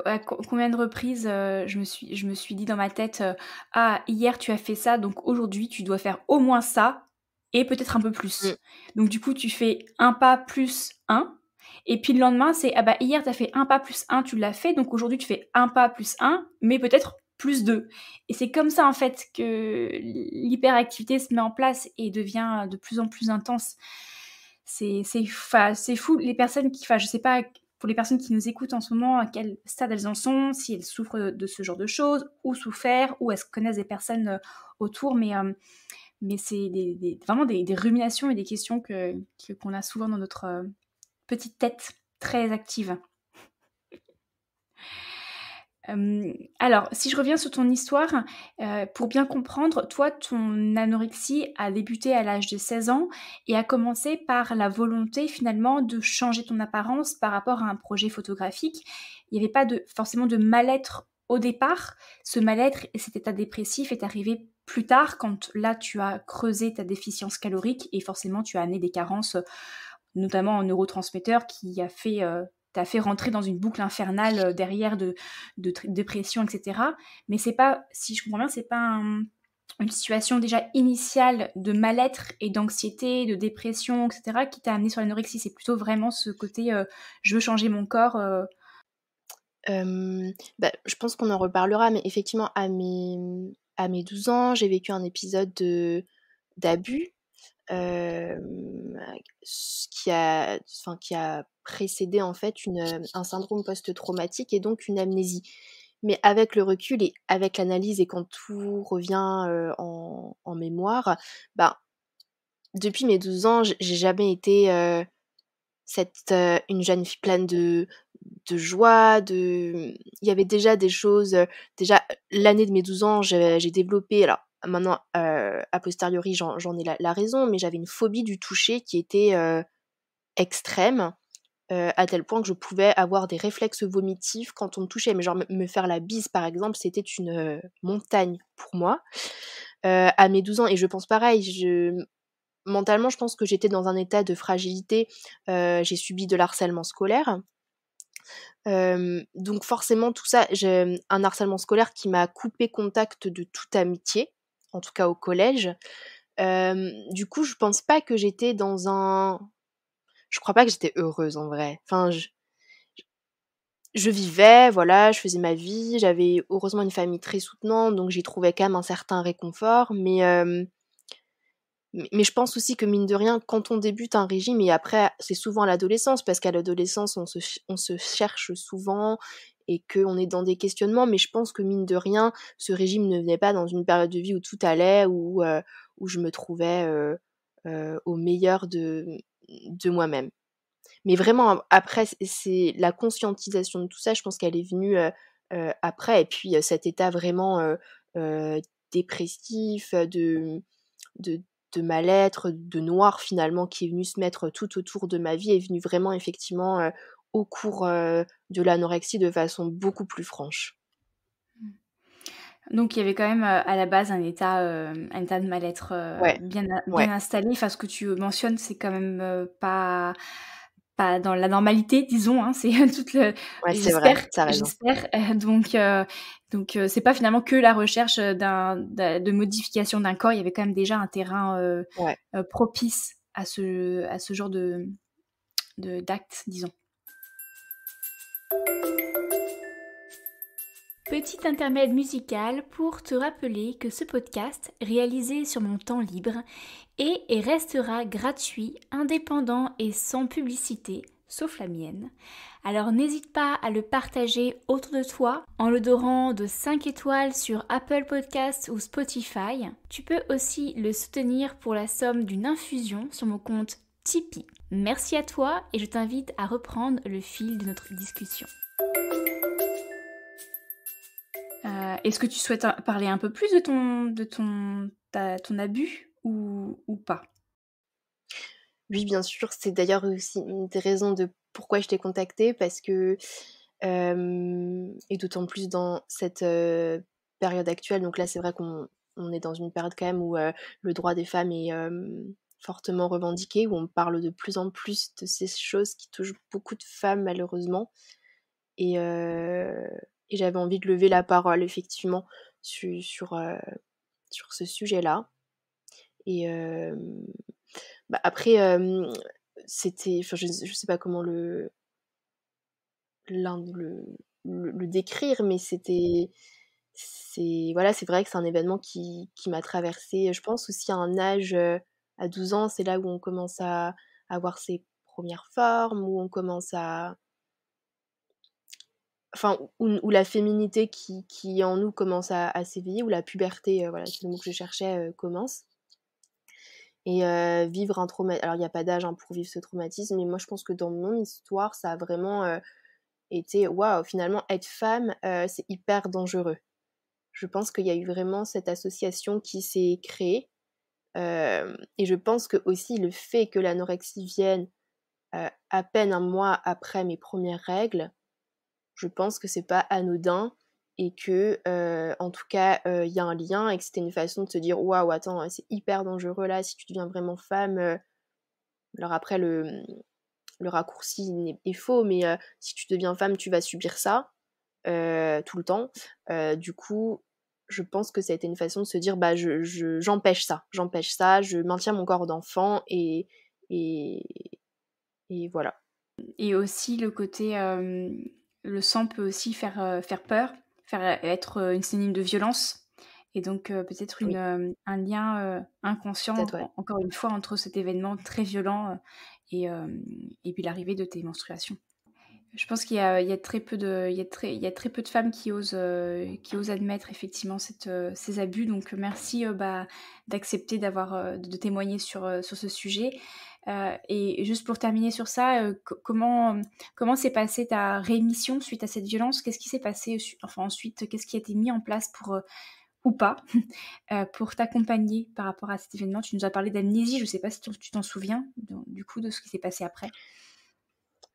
à combien de reprises, je me suis dit dans ma tête, «Ah, hier tu as fait ça, donc aujourd'hui tu dois faire au moins ça et peut-être un peu Mmh. plus». Donc du coup, tu fais un pas plus un, et puis le lendemain, c'est: «Ah bah, hier tu as fait un pas plus un, tu l'as fait, donc aujourd'hui tu fais un pas plus un, mais peut-être plus 2». Et c'est comme ça, en fait, que l'hyperactivité se met en place et devient de plus en plus intense. C'est fou les personnes qui, enfin, je sais pas, pour les personnes qui nous écoutent en ce moment, à quel stade elles en sont, si elles souffrent de ce genre de choses, ou souffert, ou est-ce connaissent des personnes autour, mais c'est vraiment des ruminations et des questions qu'on a souvent dans notre petite tête très active. Alors, si je reviens sur ton histoire, pour bien comprendre, toi, ton anorexie a débuté à l'âge de 16 ans et a commencé par la volonté finalement de changer ton apparence par rapport à un projet photographique. Il n'y avait pas forcément de mal-être au départ. Ce mal-être et cet état dépressif est arrivé plus tard quand là, tu as creusé ta déficience calorique et forcément tu as amené des carences, notamment en neurotransmetteurs qui t'a fait rentrer dans une boucle infernale derrière de dépression, etc. Mais c'est pas, si je comprends bien, c'est pas une situation déjà initiale de mal-être et d'anxiété, de dépression, etc., qui t'a amené sur l'anorexie. C'est plutôt vraiment ce côté je veux changer mon corps. Bah, je pense qu'on en reparlera, mais effectivement, à mes 12 ans, j'ai vécu un épisode d'abus, qui a précédé en fait un syndrome post-traumatique et donc une amnésie. Mais avec le recul et avec l'analyse et quand tout revient, en mémoire, bah, depuis mes 12 ans, j'ai jamais été, une jeune fille pleine de joie, il y avait déjà des choses, déjà l'année de mes 12 ans, j'ai développé, alors maintenant, a posteriori j'en ai la raison, mais j'avais une phobie du toucher qui était, extrême, à tel point que je pouvais avoir des réflexes vomitifs quand on me touchait. Mais genre me faire la bise par exemple, c'était une, montagne pour moi, à mes 12 ans. Et je pense pareil, mentalement je pense que j'étais dans un état de fragilité, j'ai subi de l'harcèlement scolaire. Donc forcément tout ça, j'ai un harcèlement scolaire qui m'a coupé contact de toute amitié, en tout cas au collège. Du coup, je crois pas que j'étais heureuse en vrai. Enfin, je vivais, voilà, je faisais ma vie, j'avais heureusement une famille très soutenante, donc j'y trouvais quand même un certain réconfort. Mais je pense aussi que mine de rien, quand on débute un régime et après c'est souvent à l'adolescence, parce qu'à l'adolescence on se cherche souvent et qu'on est dans des questionnements, mais je pense que mine de rien, ce régime ne venait pas dans une période de vie où tout allait, où je me trouvais, au meilleur de moi-même. Mais vraiment après c'est la conscientisation de tout ça, je pense qu'elle est venue, après. Et puis, cet état vraiment, heu, dépressif, de de mal-être, de noir finalement, qui est venu se mettre tout autour de ma vie, est venu vraiment effectivement, au cours, de l'anorexie de façon beaucoup plus franche. Donc il y avait quand même, à la base un état de mal-être, Ouais, bien ouais, installé. Enfin, ce que tu mentionnes, c'est quand même, pas dans la normalité, disons, hein. C'est toute le ouais, c'est vrai, j'espère tu as raison. j'espère, donc Donc c'est pas finalement que la recherche de modification d'un corps, il y avait quand même déjà un terrain Ouais. propice à ce genre d'acte, disons. Petit intermède musical pour te rappeler que ce podcast, réalisé sur mon temps libre, est et restera gratuit, indépendant et sans publicité, sauf la mienne. Alors n'hésite pas à le partager autour de toi en le dorant de 5 étoiles sur Apple Podcasts ou Spotify. Tu peux aussi le soutenir pour la somme d'une infusion sur mon compte Tipeee. Merci à toi et je t'invite à reprendre le fil de notre discussion. Est-ce que tu souhaites parler un peu plus de ton abus ou pas? Oui, bien sûr, c'est d'ailleurs aussi une des raisons de pourquoi je t'ai contactée parce que, et d'autant plus dans cette, période actuelle, donc là, c'est vrai qu'on est dans une période quand même où, le droit des femmes est, fortement revendiqué, où on parle de plus en plus de ces choses qui touchent beaucoup de femmes malheureusement et heu et j'avais envie de lever la parole effectivement sur ce sujet-là et bah, après, c'était enfin je sais pas comment l'un le décrire, mais c'est voilà, c'est vrai que c'est un événement qui m'a traversée, je pense aussi à un âge, à 12 ans, c'est là où on commence à avoir ses premières formes, où on commence à enfin, où la féminité qui est en nous commence à s'éveiller, où la puberté, voilà, c'est le mot que je cherchais, commence et vivre un trauma alors il y a pas d'âge, hein, pour vivre ce traumatisme, mais moi je pense que dans mon histoire, ça a vraiment, été waouh, finalement être femme, c'est hyper dangereux. Je pense qu'il y a eu vraiment cette association qui s'est créée, et je pense que aussi le fait que l'anorexie vienne, à peine un mois après mes premières règles, je pense que c'est pas anodin et que, en tout cas, il y a un lien et que c'était une façon de se dire: «Waouh, attends, c'est hyper dangereux là, si tu deviens vraiment femme», alors après le raccourci est faux, mais si tu deviens femme, tu vas subir ça, tout le temps. Du coup, je pense que ça a été une façon de se dire: «Bah, j'empêche ça, je maintiens mon corps d'enfant et et voilà». Et aussi le côté, le sang peut aussi faire peur, être, une synonyme de violence et donc peut-être Oui, un lien, inconscient peut-être, ouais. encore une fois entre cet événement très violent, et puis l'arrivée de tes menstruations. Je pense qu'il y a très peu de il y a très peu de femmes qui osent admettre effectivement ces abus donc merci, d'accepter de témoigner sur ce sujet. Et juste pour terminer sur ça, comment s'est passée ta rémission suite à cette violence? Qu'est-ce qui s'est passé ensuite? Qu'est-ce qui a été mis en place ou pas, pour t'accompagner par rapport à cet événement? Tu nous as parlé d'amnésie, je sais pas si tu t'en souviens, du coup, de ce qui s'est passé après?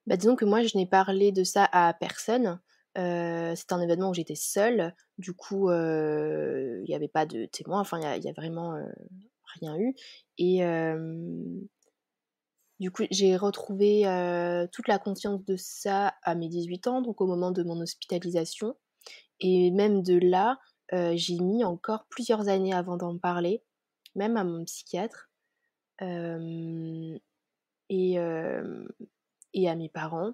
Bah, disons que moi, je n'ai parlé de ça à personne. C'était un événement où j'étais seule. Du coup, il y avait pas de témoins, enfin, il y a vraiment, rien eu et du coup, j'ai retrouvé, toute la conscience de ça à mes 18 ans, donc au moment de mon hospitalisation et même de là, j'ai mis encore plusieurs années avant d'en parler, même à mon psychiatre, hem et hem et à mes parents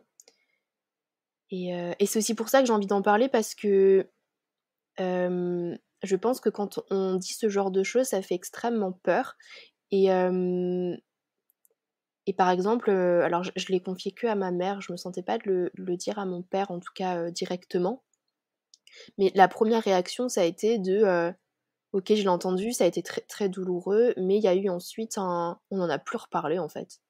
et c'est aussi pour ça que j'ai envie d'en parler parce que, je pense que quand on dit ce genre de choses, ça fait extrêmement peur et par exemple, alors je l'ai confié que à ma mère, je me sentais pas de le dire à mon père, en tout cas, directement. Mais la première réaction, ça a été de, OK, je l'ai entendu, ça a été très, très douloureux, mais il y a eu ensuite un on n'en a plus reparlé, en fait.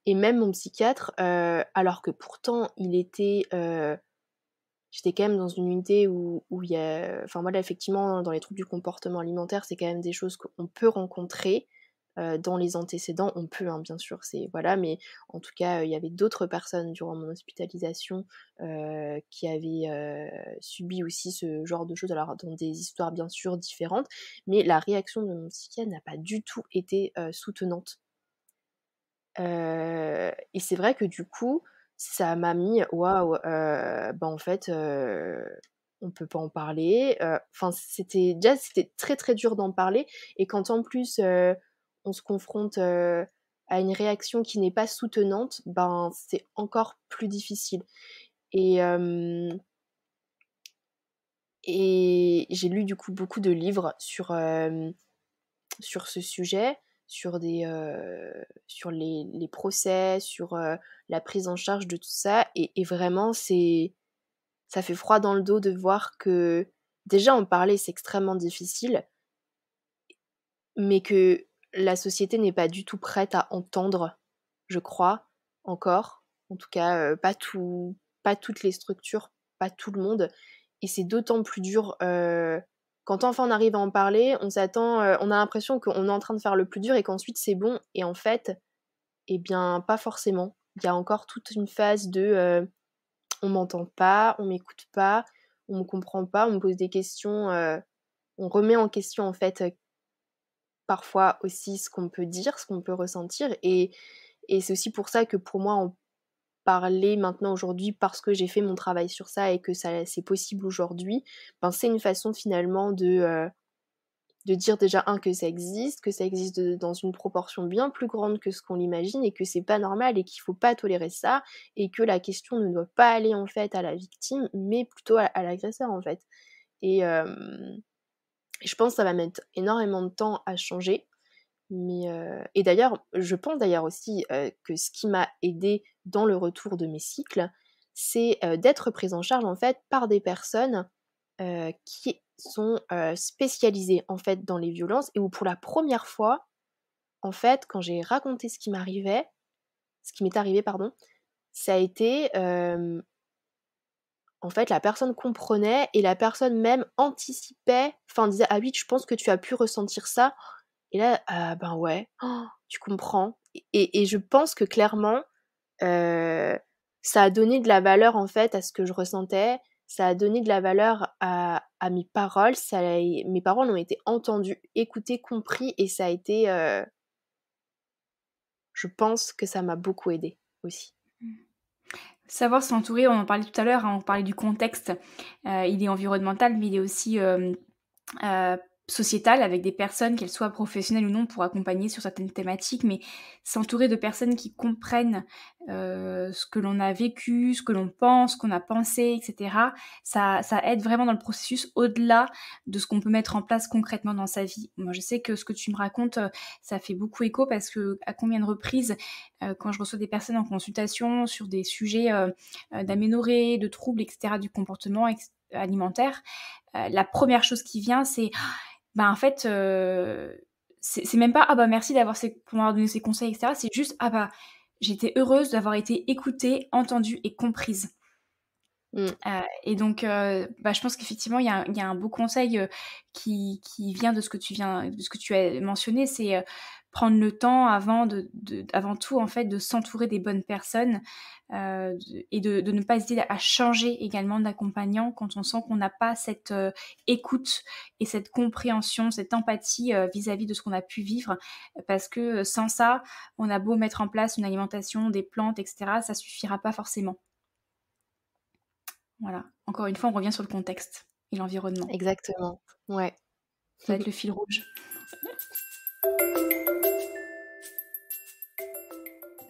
Et même mon psychiatre, alors que pourtant il était, j'étais quand même dans une unité où il y a enfin voilà, effectivement, dans les troubles du comportement alimentaire, c'est quand même des choses qu'on peut rencontrer, dans les antécédents. On peut, hein, bien sûr, c'est voilà, mais en tout cas, il y avait d'autres personnes durant mon hospitalisation, qui avaient, subi aussi ce genre de choses, alors dans des histoires bien sûr différentes, mais la réaction de mon psychiatre n'a pas du tout été, soutenante. Et c'est vrai que du coup, ça m'a mis waouh, bah, en fait, on peut pas en parler. Enfin, c'était très, très dur d'en parler et quand en plus, on se confronte, à une réaction qui n'est pas soutenante, ben, c'est encore plus difficile et hem et j'ai lu du coup beaucoup de livres sur ce sujet, sur les procès, sur, la prise en charge de tout ça et vraiment ça fait froid dans le dos de voir que déjà en parler c'est extrêmement difficile, mais que la société n'est pas du tout prête à entendre, je crois, encore. En tout cas, pas toutes les structures, pas tout le monde et c'est d'autant plus dur, quand enfin on arrive à en parler, on a l'impression qu'on est en train de faire le plus dur et qu'ensuite c'est bon et en fait, eh bien pas forcément. Il y a encore toute une phase de, on m'entend pas, on m'écoute pas, on me comprend pas, on me pose des questions, on remet en question en fait, parfois aussi ce qu'on peut dire, ce qu'on peut ressentir et c'est aussi pour ça que pour moi en parler maintenant aujourd'hui parce que j'ai fait mon travail sur ça et que ça c'est possible aujourd'hui, ben, c'est une façon finalement de dire déjà que ça existe dans une proportion bien plus grande que ce qu'on l'imagine et que c'est pas normal et qu'il faut pas tolérer ça et que la question ne doit pas aller en fait à la victime, mais plutôt à l'agresseur en fait. Et je pense que ça va mettre énormément de temps à changer, mais et d'ailleurs, je pense d'ailleurs aussi, que ce qui m'a aidée dans le retour de mes cycles, c'est, d'être prise en charge en fait par des personnes, qui sont, spécialisées en fait dans les violences et où pour la première fois, en fait, quand j'ai raconté ce qui m'est arrivé pardon, ça a été, en fait la personne comprenait et la personne même anticipait, enfin disait: «Ah oui, je pense que tu as pu ressentir ça». Et là, ben ouais, tu comprends et je pense que clairement, heu, ça a donné de la valeur en fait à ce que je ressentais, ça a donné de la valeur à mes paroles, mes paroles ont été entendues, écoutées, compris et ça a été, je pense que ça m'a beaucoup aidée aussi. Savoir s'entourer, on en parlait tout à l'heure, hein, on parlait du contexte, il est environnemental, mais il est aussi, heu, sociétal avec des personnes, qu'elles soient professionnelles ou non, pour accompagner sur certaines thématiques, mais s'entourer de personnes qui comprennent, ce que l'on a vécu, ce que l'on pense, ce qu'on a pensé et cetera, ça aide vraiment dans le processus au-delà de ce qu'on peut mettre en place concrètement dans sa vie. Moi, je sais que ce que tu me racontes, ça fait beaucoup écho parce qu'à combien de reprises, quand je reçois des personnes en consultation sur des sujets, d'aménorrhée, de troubles et cetera du comportement alimentaire, la première chose qui vient, c'est: «Bah, en fait, c'est même pas: "Ah bah, merci pour m'avoir donné ces conseils et cetera"», c'est juste: «Ah bah, j'étais heureuse d'avoir été écoutée, entendue et comprise». Mmh, Et donc bah, je pense qu'effectivement, il y a un beau conseil, qui vient de ce que tu as mentionné, c'est, prendre le temps avant tout, en fait, de s'entourer des bonnes personnes, et de ne pas hésiter à changer également d'accompagnant quand on sent qu'on n'a pas cette, écoute et cette compréhension, cette empathie, vis-à-vis de ce qu'on a pu vivre. Parce que, sans ça, on a beau mettre en place une alimentation, des plantes et cetera, ça suffira pas forcément. Voilà. Encore une fois, on revient sur le contexte et l'environnement. exactement, ouais. Ça va être le fil rouge.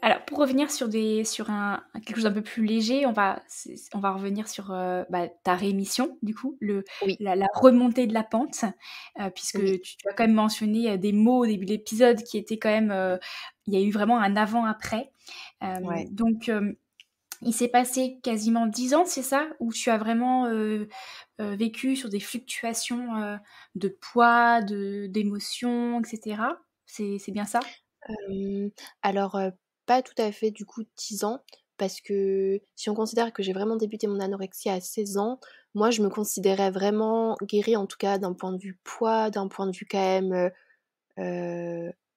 Alors, pour revenir sur quelque chose d'un peu plus léger, on va revenir sur, bah, ta rémission, du coup, Oui, la remontée de la pente, puisque oui, tu as quand même mentionné, des mots au début de l'épisode qui étaient quand même, il y a eu vraiment un avant-après. ouais. Donc, il s'est passé quasiment 10 ans, c'est ça? Où tu as vraiment, vécu sur des fluctuations, de poids, d'émotions et cetera? C'est bien ça? Hem, alors, pas tout à fait du coup 10 ans, parce que si on considère que j'ai vraiment débuté mon anorexie à 16 ans, moi je me considérais vraiment guérie, en tout cas d'un point de vue poids, d'un point de vue quand même,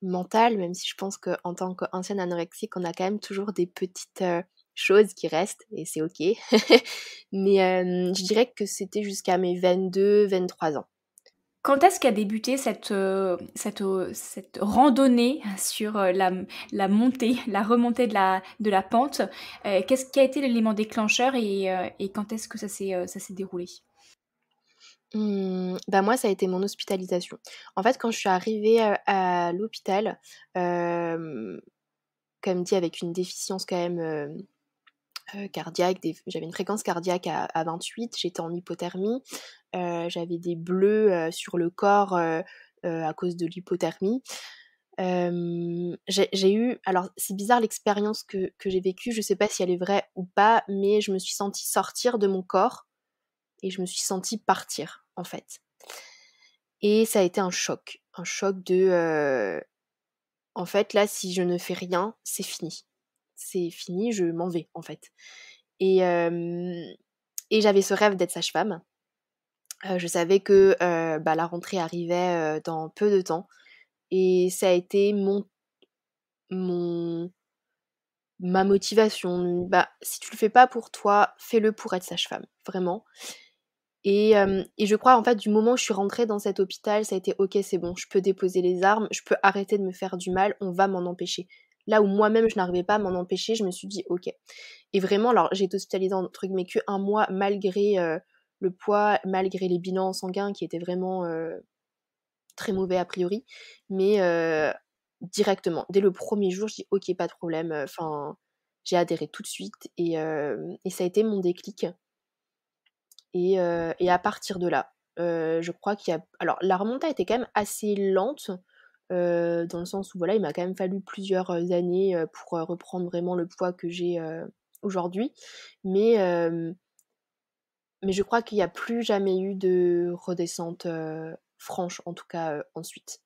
mental, même si je pense qu'en tant qu'ancienne anorexique, on a quand même toujours des petites, choses qui restent et c'est OK. Mais, je dirais que c'était jusqu'à mes 22-23 ans. Quand est-ce qu'a débuté cette randonnée sur, la montée, la remontée de la pente? Qui a été l'élément déclencheur et quand est-ce que ça s'est déroulé? Bah, moi, ça a été mon hospitalisation. En fait, quand je suis arrivée, à l'hôpital, hem, comme dit avec une déficience quand même, cardiaque, j'avais une fréquence cardiaque à 28, j'étais en hypothermie, j'avais des bleus, sur le corps, à cause de l'hypothermie. J'ai eu alors c'est bizarre l'expérience que j'ai vécue, je sais pas si elle est vraie ou pas, mais je me suis sentie sortir de mon corps et je me suis sentie partir, en fait. Et ça a été un choc de, en fait là si je ne fais rien, c'est fini. C'est fini, je m'en vais, en fait. Et hem et j'avais ce rêve d'être sage-femme. Je savais que, bah, la rentrée arrivait, dans peu de temps et ça a été mon ma motivation. Bah, si tu le fais pas pour toi, fais-le pour être sage-femme, vraiment. Et je crois en fait du moment où je suis rentrée dans cet hôpital, ça a été: «OK, c'est bon, je peux déposer les armes, je peux arrêter de me faire du mal, on va m'en empêcher». Là où moi-même je n'arrivais pas à m'en empêcher, je me suis dit: «OK». Et vraiment alors j'ai été hospitalisée entre guillemets qu'1 mois malgré, le poids, malgré les bilans sanguins qui étaient vraiment, très mauvais a priori. Mais directement, dès le premier jour, je dis: «OK, pas de problème», enfin, j'ai adhéré tout de suite et ça a été mon déclic. Et à partir de là, je crois qu'il y a alors la remontée a été quand même assez lente, dans le sens où voilà, il m'a quand même fallu plusieurs, années, pour, reprendre vraiment le poids que j'ai, aujourd'hui. Mais mais je crois qu'il y a plus jamais eu de redescente, franche, en tout cas, ensuite.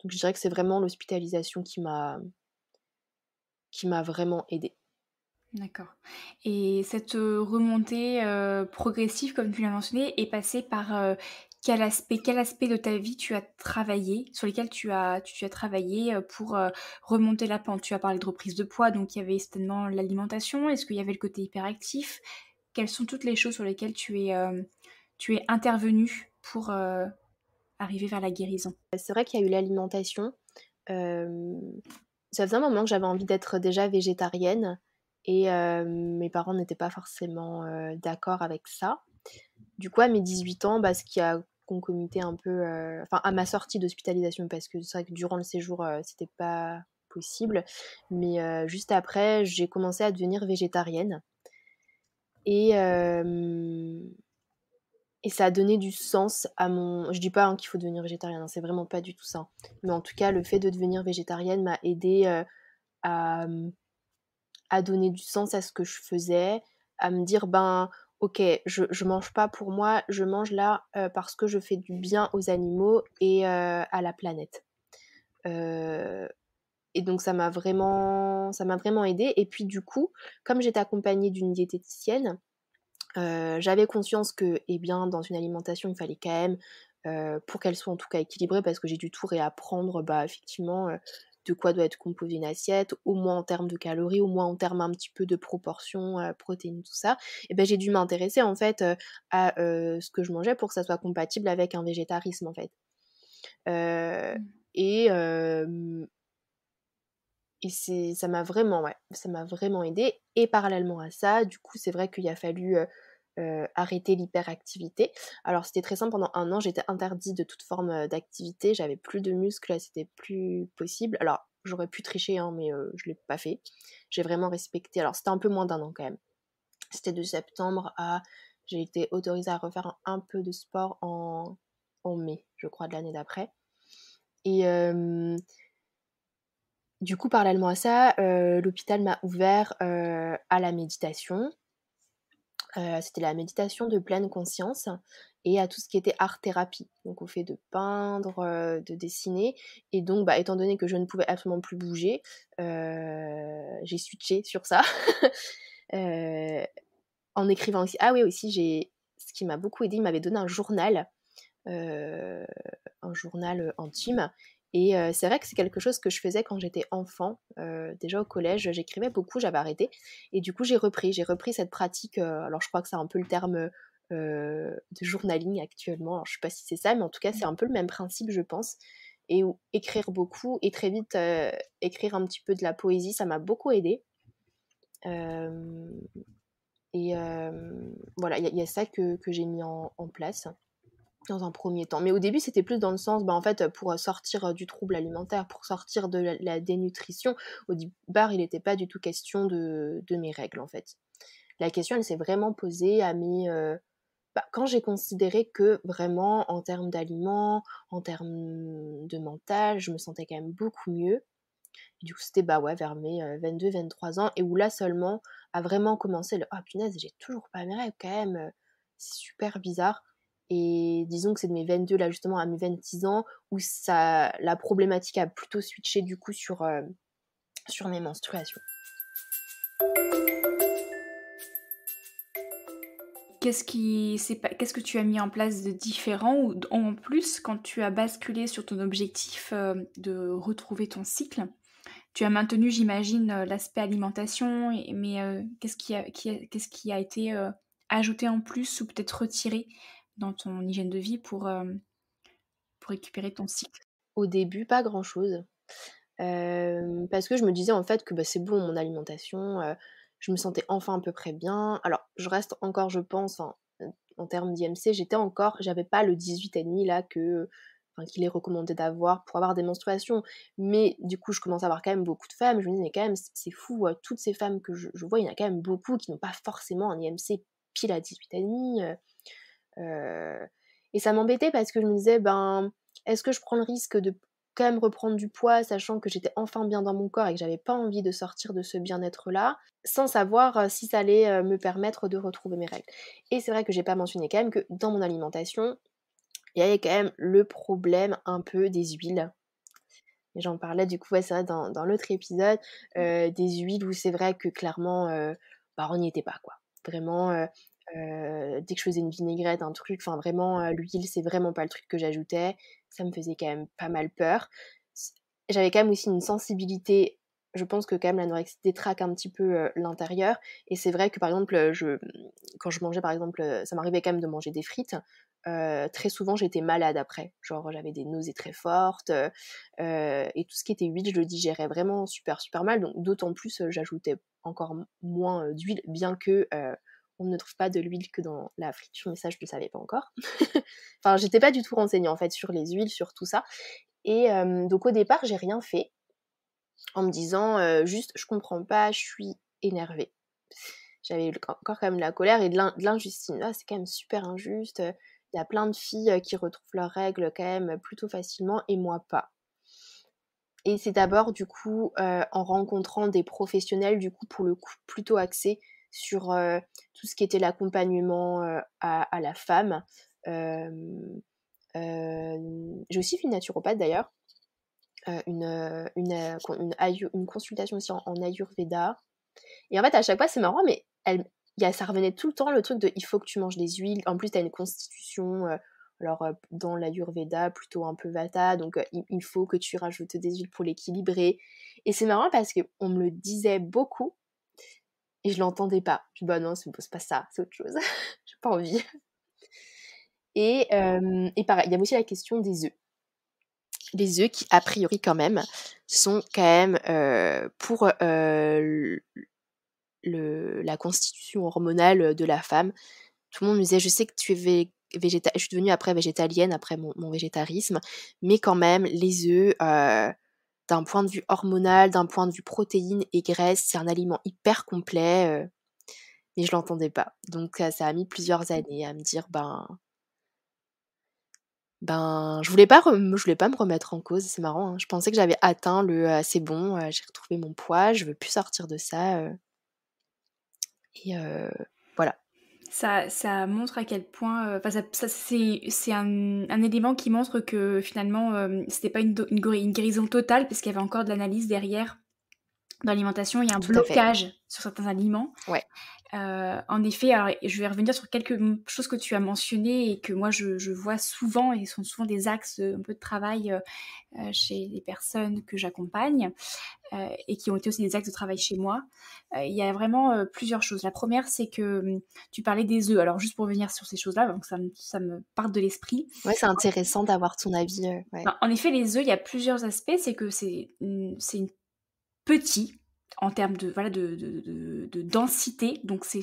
Donc je dirais que c'est vraiment l'hospitalisation qui m'a vraiment aidée. D'accord. Et cette, remontée, progressive comme tu l'as mentionné est passée par, quel aspect de ta vie tu as travaillé sur lesquels tu as travaillé, pour, remonter la pente? Tu as parlé de reprise de poids, donc il y avait certainement l'alimentation. Est-ce qu'il y avait le côté hyperactif? Quelles sont toutes les choses sur lesquelles tu es intervenue pour, arriver vers la guérison? C'est vrai qu'il y a eu l'alimentation. Hem, Ça faisait un moment que j'avais envie d'être déjà végétarienne et mes parents n'étaient pas forcément, d'accord avec ça. Du coup, à mes 18 ans, bah, ce qui a concomité un peu, enfin à ma sortie d'hospitalisation parce que c'est vrai que durant le séjour, c'était pas possible, mais juste après, j'ai commencé à devenir végétarienne et hem et ça a donné du sens à mon je dis pas, hein, qu'il faut devenir végétarienne, hein, c'est vraiment pas du tout ça, hein. Mais en tout cas, le fait de devenir végétarienne m'a aidée, à, à donner du sens à ce que je faisais, à me dire: «Ben, OK, je mange pas pour moi, je mange là, parce que je fais du bien aux animaux et à la planète». Heu et donc ça m'a vraiment aidée et puis du coup, comme j'étais accompagnée d'une diététicienne, j'avais conscience que, eh bien, dans une alimentation, il fallait quand même, pour qu'elle soit en tout cas équilibrée, parce que j'ai dû tout réapprendre, bah, effectivement, de quoi doit être composée une assiette, au moins en termes de calories, au moins en termes un petit peu de proportions, protéines, tout ça. Et ben j'ai dû m'intéresser en fait, à, ce que je mangeais pour que ça soit compatible avec un végétarisme, en fait. Heu Mmh. et hem et c'est ça m'a vraiment ouais, ça m'a vraiment aidée et parallèlement à ça, du coup, c'est vrai qu'il a fallu, arrêter l'hyperactivité. Alors c'était très simple, pendant 1 an, j'étais interdite de toute forme, d'activité, j'avais plus de muscles, c'était plus possible. Alors j'aurais pu tricher, hein, mais je l'ai pas fait. J'ai vraiment respecté alors c'était un peu moins d'1 an quand même. C'était de septembre à j'ai été autorisée à refaire un peu de sport en mai, je crois, de l'année d'après. Et du coup, parallèlement à ça, l'hôpital m'a ouvert, à la méditation. C'était la méditation de pleine conscience et à tout ce qui était art thérapie. Donc au fait de peindre, de dessiner et donc, bah, étant donné que je ne pouvais absolument plus bouger, j'ai switché sur ça. Heu, En écrivant aussi ah oui aussi j'ai ce qui m'a beaucoup aidée, il m'avait donné heu, un journal, intime et c'est vrai que c'est quelque chose que je faisais quand j'étais enfant, déjà au collège, j'écrivais beaucoup, j'avais arrêté et du coup j'ai repris cette pratique, alors je crois que c'est un peu le terme, de journaling actuellement, alors je sais pas si c'est ça, mais en tout cas c'est un peu le même principe je pense et où écrire beaucoup et très vite, écrire un petit peu de la poésie, ça m'a beaucoup aidée. Hem voilà, il y a ça que j'ai mis en place. dans un premier temps. Mais au début, c'était plus dans le sens, en fait, pour sortir du trouble alimentaire, pour sortir de la dénutrition. Au départ, il n'était pas du tout question de mes règles, en fait. La question, elle s'est vraiment posée à quand j'ai considéré que vraiment, en termes d'aliments, en termes de mental, je me sentais quand même beaucoup mieux. Et du coup, c'était vers mes 22-23 ans, et où là seulement a vraiment commencé le «Ah punaise, j'ai toujours pas mes règles quand même, c'est super bizarre». Et disons que c'est de mes 22 là justement à mes 26 ans où la problématique a plutôt switché du coup sur mes menstruations. Qu'est-ce que tu as mis en place de différent ou en plus quand tu as basculé sur ton objectif, de retrouver ton cycle? Tu as maintenu, j'imagine, l'aspect alimentation mais qu'est-ce qui a été, ajouté en plus ou peut-être retiré dans ton hygiène de vie pour récupérer ton cycle? Au début, pas grand-chose, parce que je me disais en fait que, c'est bon mon alimentation, je me sentais enfin à peu près bien. Alors je reste encore, je pense, en termes d'IMC, j'avais pas le 18,5 là qu'il est recommandé d'avoir pour avoir des menstruations. Mais du coup, je commence à avoir quand même beaucoup de femmes. Je me dis: «Mais quand même, c'est fou, toutes ces femmes que je vois, il y en a quand même beaucoup qui n'ont pas forcément un IMC pile à 18,5». Et ça m'embêtait parce que je me disais: est-ce que je prends le risque de quand même reprendre du poids, sachant que j'étais enfin bien dans mon corps et que j'avais pas envie de sortir de ce bien-être-là, sans savoir, si ça allait, me permettre de retrouver mes règles. Et c'est vrai que j'ai pas mentionné quand même que dans mon alimentation, il y avait quand même le problème un peu des huiles. Et j'en parlais du coup, ouais, c'est vrai dans l'autre épisode, des huiles où c'est vrai que clairement, on n'y était pas quoi. Vraiment, dès que je faisais une vinaigrette, un truc, enfin vraiment, l'huile, c'est vraiment pas le truc que j'ajoutais. Ça me faisait quand même pas mal peur. J'avais quand même aussi une sensibilité, je pense que quand même l'anorexie détraque un petit peu, l'intérieur. Et c'est vrai que par exemple, quand je mangeais par exemple, ça m'arrivait quand même de manger des frites, très souvent j'étais malade après. Genre j'avais des nausées très fortes, et tout ce qui était huile, je le digérais vraiment super, super mal. Donc d'autant plus, j'ajoutais encore moins, d'huile, bien que, on ne trouve pas de l'huile que dans la friture, mais ça je ne le savais pas encore. Enfin, j'étais pas du tout renseignée en fait sur les huiles, sur tout ça. Et donc au départ, j'ai rien fait en me disant, juste: «Je comprends pas, je suis énervée». J'avais encore quand même de la colère et de l'injustice. «Ah, c'est quand même super injuste, il y a plein de filles, qui retrouvent leurs règles quand même plutôt facilement et moi pas». Et c'est d'abord du coup, en rencontrant des professionnels du coup pour le coup plutôt axés sur, tout ce qui était l'accompagnement, à la femme. Hem, j'ai aussi vu une naturopathe d'ailleurs, une consultation aussi en ayurveda. Et en fait, à chaque fois, c'est marrant, mais ça revenait tout le temps, le truc de: «Il faut que tu manges des huiles». En plus, tu as une constitution, alors, dans l'ayurveda, plutôt un peu vata, donc il faut que tu rajoutes des huiles pour l'équilibrer. Et c'est marrant parce qu'on me le disait beaucoup et je l'entendais pas. Je dis: «Bah non, c'est pas ça, c'est autre chose. J'ai pas envie». Et pareil, il y avait aussi la question des œufs. Les œufs qui, a priori quand même, sont quand même, pour, la constitution hormonale de la femme. Tout le monde me disait: «Je sais que tu es je suis devenue après végétalienne après mon végétarisme, mais quand même les œufs, d'un point de vue hormonal, d'un point de vue protéines et graisses, c'est un aliment hyper complet», mais je l'entendais pas. Donc ça a mis plusieurs années à me dire: je voulais pas me remettre en cause. C'est marrant, hein. Je pensais que j'avais atteint «C'est bon, j'ai retrouvé mon poids, je veux plus sortir de ça», et voilà. Ça montre à quel point, enfin ça c'est un élément qui montre que finalement, c'était pas une guérison totale parce qu'il y avait encore de l'analyse derrière. Dans l'alimentation, il y a un Tout à fait. blocage sur certains aliments. Ouais. En effet, alors je vais revenir sur quelques choses que tu as mentionnées et que moi je vois souvent et sont souvent des axes, un peu de travail, chez les personnes que j'accompagne, et qui ont été aussi des axes de travail chez moi. Il y a vraiment, plusieurs choses. La première, c'est que, tu parlais des œufs. Alors juste pour revenir sur ces choses-là, donc ça me part de l'esprit. Ouais, c'est intéressant d'avoir ton avis, ouais. En effet, les œufs, il y a plusieurs aspects. C'est que c'est une petit en termes de voilà de densité, donc c'est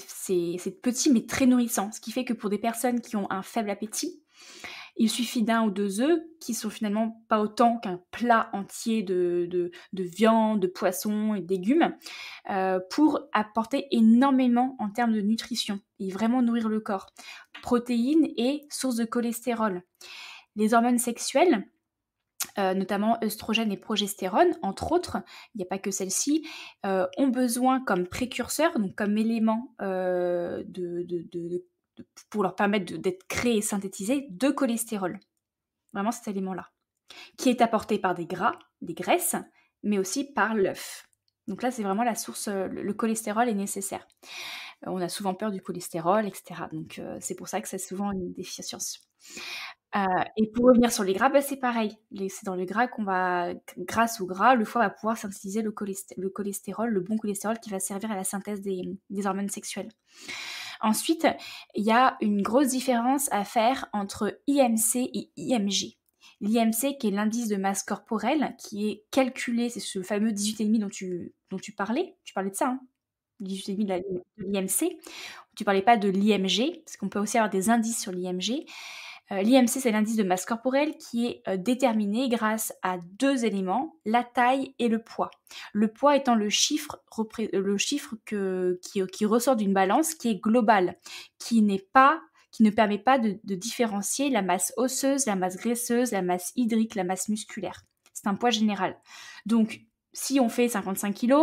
petit mais très nourrissant. Ce qui fait que pour des personnes qui ont un faible appétit Il suffit d'1 ou 2 œufs, qui sont finalement pas autant qu'un plat entier de viande, de poisson et de légumes, pour apporter énormément en termes de nutrition et vraiment nourrir le corps. Protéines et source de cholestérol. Les hormones sexuelles, notamment œstrogène et progestérone, entre autres, il n'y a pas que celles-ci, ont besoin comme précurseurs, donc comme élément pour leur permettre d'être créés et synthétisés, de cholestérol. Vraiment cet élément-là. Qui est apporté par des gras, des graisses, mais aussi par l'œuf. Donc là, c'est vraiment la source, le cholestérol est nécessaire. On a souvent peur du cholestérol, etc. Donc c'est pour ça que c'est souvent une déficience. Et pour revenir sur les gras, c'est pareil. C'est dans le gras qu'on va, grâce au gras, le foie va pouvoir synthétiser le cholestérol, le bon cholestérol qui va servir à la synthèse des hormones sexuelles. Ensuite, il y a une grosse différence à faire entre IMC et IMG. L'IMC, qui est l'indice de masse corporelle, qui est calculé, c'est ce fameux 18,5 dont tu parlais. Tu parlais de ça, hein, 18,5 de l'IMC. Tu parlais pas de l'IMG, parce qu'on peut aussi avoir des indices sur l'IMG. L'IMC, c'est l'indice de masse corporelle qui est déterminé grâce à 2 éléments, la taille et le poids. Le poids étant le chiffre qui ressort d'une balance qui est globale, qui ne permet pas de différencier la masse osseuse, la masse graisseuse, la masse hydrique, la masse musculaire. C'est un poids général. Donc, si on fait 55 kg,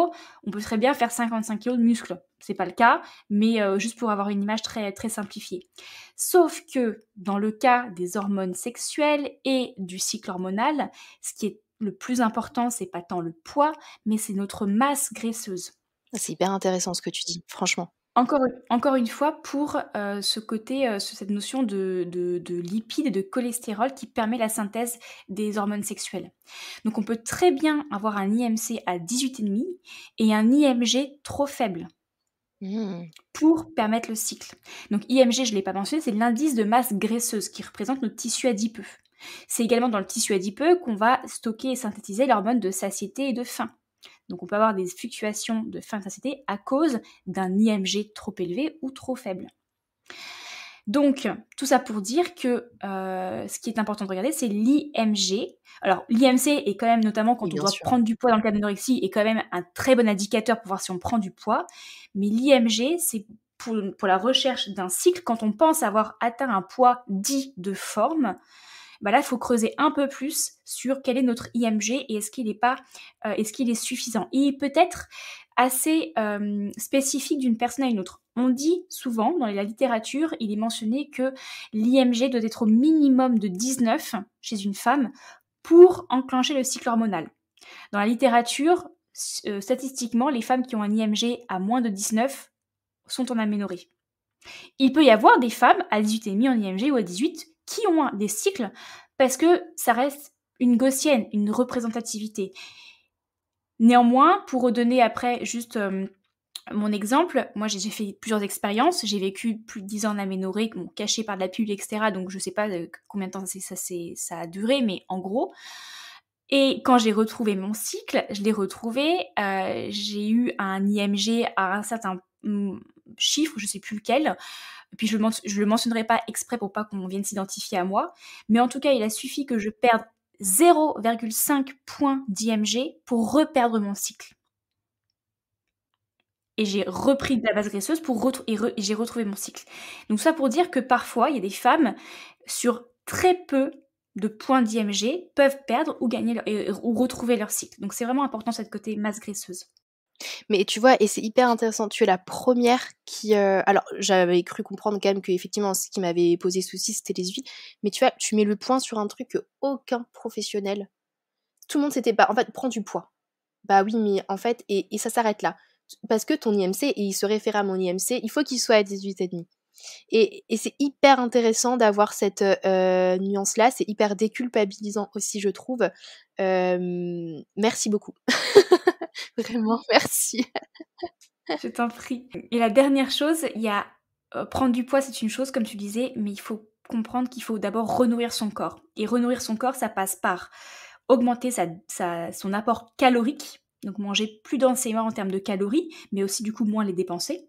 on peut très bien faire 55 kg de muscles. C'est pas le cas, mais juste pour avoir une image très, très simplifiée. Sauf que dans le cas des hormones sexuelles et du cycle hormonal, ce qui est le plus important, c'est pas tant le poids, mais c'est notre masse graisseuse. C'est hyper intéressant ce que tu dis, franchement. Encore une fois, pour ce côté, cette notion de lipides et de cholestérol qui permet la synthèse des hormones sexuelles. Donc on peut très bien avoir un IMC à 18,5 et un IMG trop faible pour permettre le cycle. Donc IMG, je ne l'ai pas mentionné, c'est l'indice de masse graisseuse qui représente notre tissu adipeux. C'est également dans le tissu adipeux qu'on va stocker et synthétiser l'hormone de satiété et de faim. Donc on peut avoir des fluctuations de faim et de satiété à cause d'un IMG trop élevé ou trop faible. Donc tout ça pour dire que ce qui est important de regarder, c'est l'IMG. Alors l'IMC est quand même, notamment quand on doit prendre du poids dans le cas d'anorexie, est quand même un très bon indicateur pour voir si on prend du poids. Mais l'IMG, c'est pour la recherche d'un cycle, quand on pense avoir atteint un poids dit de forme, là, il faut creuser un peu plus sur quel est notre IMG et est-ce qu'il est suffisant. Et il peut être assez spécifique d'une personne à une autre. On dit souvent, dans la littérature, il est mentionné que l'IMG doit être au minimum de 19 chez une femme pour enclencher le cycle hormonal. Dans la littérature, statistiquement, les femmes qui ont un IMG à moins de 19 sont en aménorrhée. Il peut y avoir des femmes à 18,5 en IMG ou à 18 qui ont des cycles parce que ça reste une gaussienne, une représentativité. Néanmoins, pour redonner après juste mon exemple, moi j'ai fait plusieurs expériences, j'ai vécu plus de 10 ans en aménorrhée, cachée par de la pilule, etc. Donc je sais pas combien de temps ça a duré, mais en gros. Et quand j'ai retrouvé mon cycle, je l'ai retrouvé, j'ai eu un IMG à un certain chiffre, je sais plus lequel. Puis je le mentionnerai pas exprès pour pas qu'on vienne s'identifier à moi, mais en tout cas, il a suffi que je perde 0,5 points d'IMG pour reperdre mon cycle. Et j'ai repris de la base graisseuse et j'ai retrouvé mon cycle. Donc ça pour dire que parfois, il y a des femmes sur très peu de points d'IMG peuvent perdre ou gagner ou retrouver leur cycle. Donc c'est vraiment important cette côté masse graisseuse. Mais tu vois, et c'est hyper intéressant, tu es la première qui... alors, j'avais cru comprendre quand même qu'effectivement, ce qui m'avait posé souci, c'était les huiles. Mais tu vois, tu mets le point sur un truc que aucun professionnel... Tout le monde s'était pas... En fait, prends du poids. Bah oui, mais en fait, et ça s'arrête là. Parce que ton IMC, et il se réfère à mon IMC, il faut qu'il soit à 18,5. Et c'est hyper intéressant d'avoir cette nuance-là, c'est hyper déculpabilisant aussi, je trouve. Merci beaucoup. Vraiment, merci. Je t'en prie. Et la dernière chose, il y a prendre du poids, c'est une chose, comme tu disais, mais il faut comprendre qu'il faut d'abord renourrir son corps. Et renourrir son corps, ça passe par augmenter son apport calorique. donc manger plus densément en termes de calories, mais aussi du coup moins les dépenser.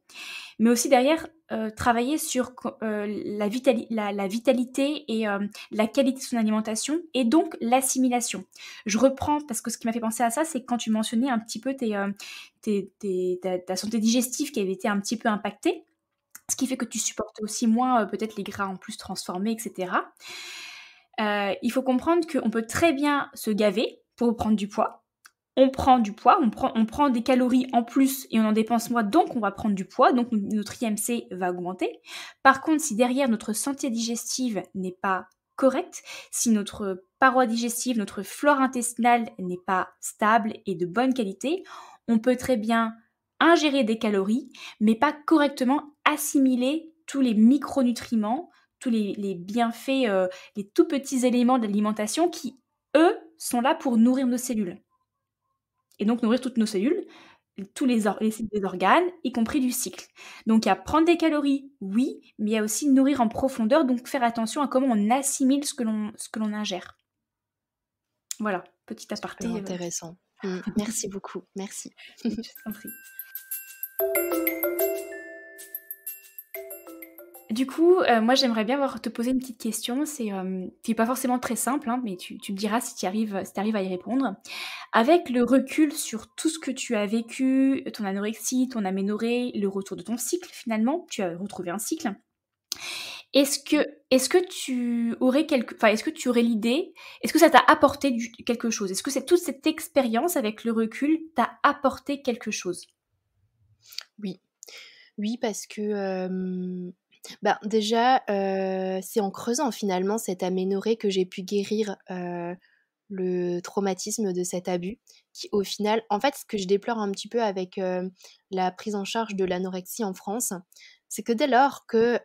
Mais aussi derrière, travailler sur la vitalité et la qualité de son alimentation et donc l'assimilation. Je reprends parce que ce qui m'a fait penser à ça, c'est quand tu mentionnais un petit peu ta santé digestive qui avait été un petit peu impactée, ce qui fait que tu supportes aussi moins peut-être les gras en plus transformés, et cetera. Il faut comprendre qu'on peut très bien se gaver pour prendre du poids. On prend du poids, on prend des calories en plus et on en dépense moins, donc on va prendre du poids, donc notre IMC va augmenter. Par contre, si derrière notre santé digestive n'est pas correcte, si notre paroi digestive, notre flore intestinale n'est pas stable et de bonne qualité, on peut très bien ingérer des calories, mais pas correctement assimiler tous les micronutriments, tous les bienfaits, les tout petits éléments de l'alimentation qui, eux, sont là pour nourrir nos cellules. Et donc nourrir toutes nos cellules, tous les cellules des organes, y compris du cycle. Donc il y a prendre des calories, oui, mais il y a aussi nourrir en profondeur, donc faire attention à comment on assimile ce que l'on ingère. Voilà, petit aparté. Super intéressant. Merci beaucoup, merci. Je t'en prie. Du coup, moi j'aimerais bien te poser une petite question, qui est pas forcément très simple, hein, mais tu me diras si tu arrives à y répondre. Avec le recul sur tout ce que tu as vécu, ton anorexie, ton aménorrhée, le retour de ton cycle finalement, tu as retrouvé un cycle. Est-ce que tu aurais est-ce que tu aurais l'idée, est-ce que ça t'a apporté quelque chose? Est-ce que toute cette expérience avec le recul t'a apporté quelque chose? Oui. Oui, parce que, déjà, c'est en creusant finalement cette aménorrhée que j'ai pu guérir, le traumatisme de cet abus qui au final en fait, ce que je déplore un petit peu avec, la prise en charge de l'anorexie en France, c'est que dès lors que,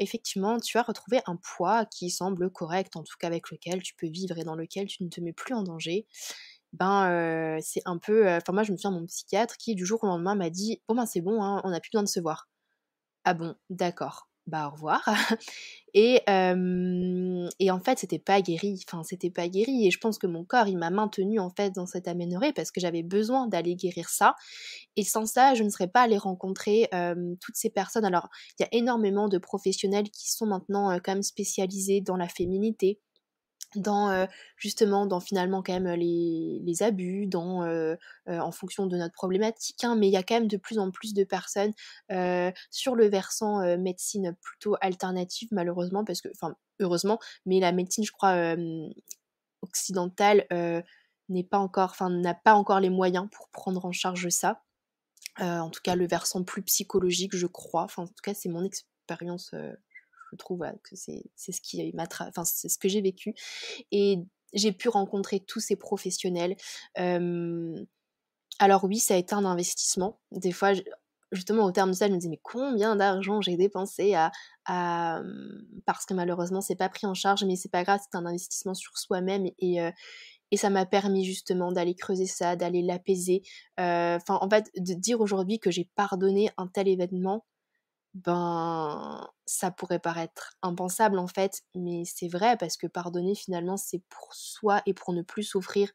effectivement, tu as retrouvé un poids qui semble correct, en tout cas avec lequel tu peux vivre et dans lequel tu ne te mets plus en danger, c'est un peu, enfin moi je me souviens de mon psychiatre qui du jour au lendemain m'a dit: «Bon ben c'est bon, hein, on n'a plus besoin de se voir». Ah bon, d'accord. Bah, au revoir et en fait, c'était pas guéri et je pense que mon corps, il m'a maintenue, en fait, dans cette aménorrhée parce que j'avais besoin d'aller guérir ça et sans ça, je ne serais pas allée rencontrer, toutes ces personnes. Alors, il y a énormément de professionnels qui sont maintenant, quand même spécialisés dans la féminité, dans, justement, dans finalement quand même, les abus, en fonction de notre problématique, hein, mais il y a quand même de plus en plus de personnes, sur le versant, médecine plutôt alternative malheureusement parce que enfin heureusement, mais la médecine je crois, occidentale, n'est pas encore enfin n'a pas encore les moyens pour prendre en charge ça. En tout cas le versant plus psychologique je crois, enfin en tout cas c'est mon expérience, je trouve, voilà, que c'est ce qui enfin c'est ce que j'ai vécu et j'ai pu rencontrer tous ces professionnels. Hem, alors oui, ça a été un investissement. Des fois, justement, au terme de ça, je me disais: «Mais combien d'argent j'ai dépensé parce que malheureusement, c'est pas pris en charge, mais c'est pas grave, c'est un investissement sur soi-même et ça m'a permis justement d'aller creuser ça, d'aller l'apaiser. Enfin, en fait, de dire aujourd'hui que j'ai pardonné un tel événement, ça pourrait paraître impensable en fait, mais c'est vrai parce que pardonner finalement c'est pour soi et pour ne plus souffrir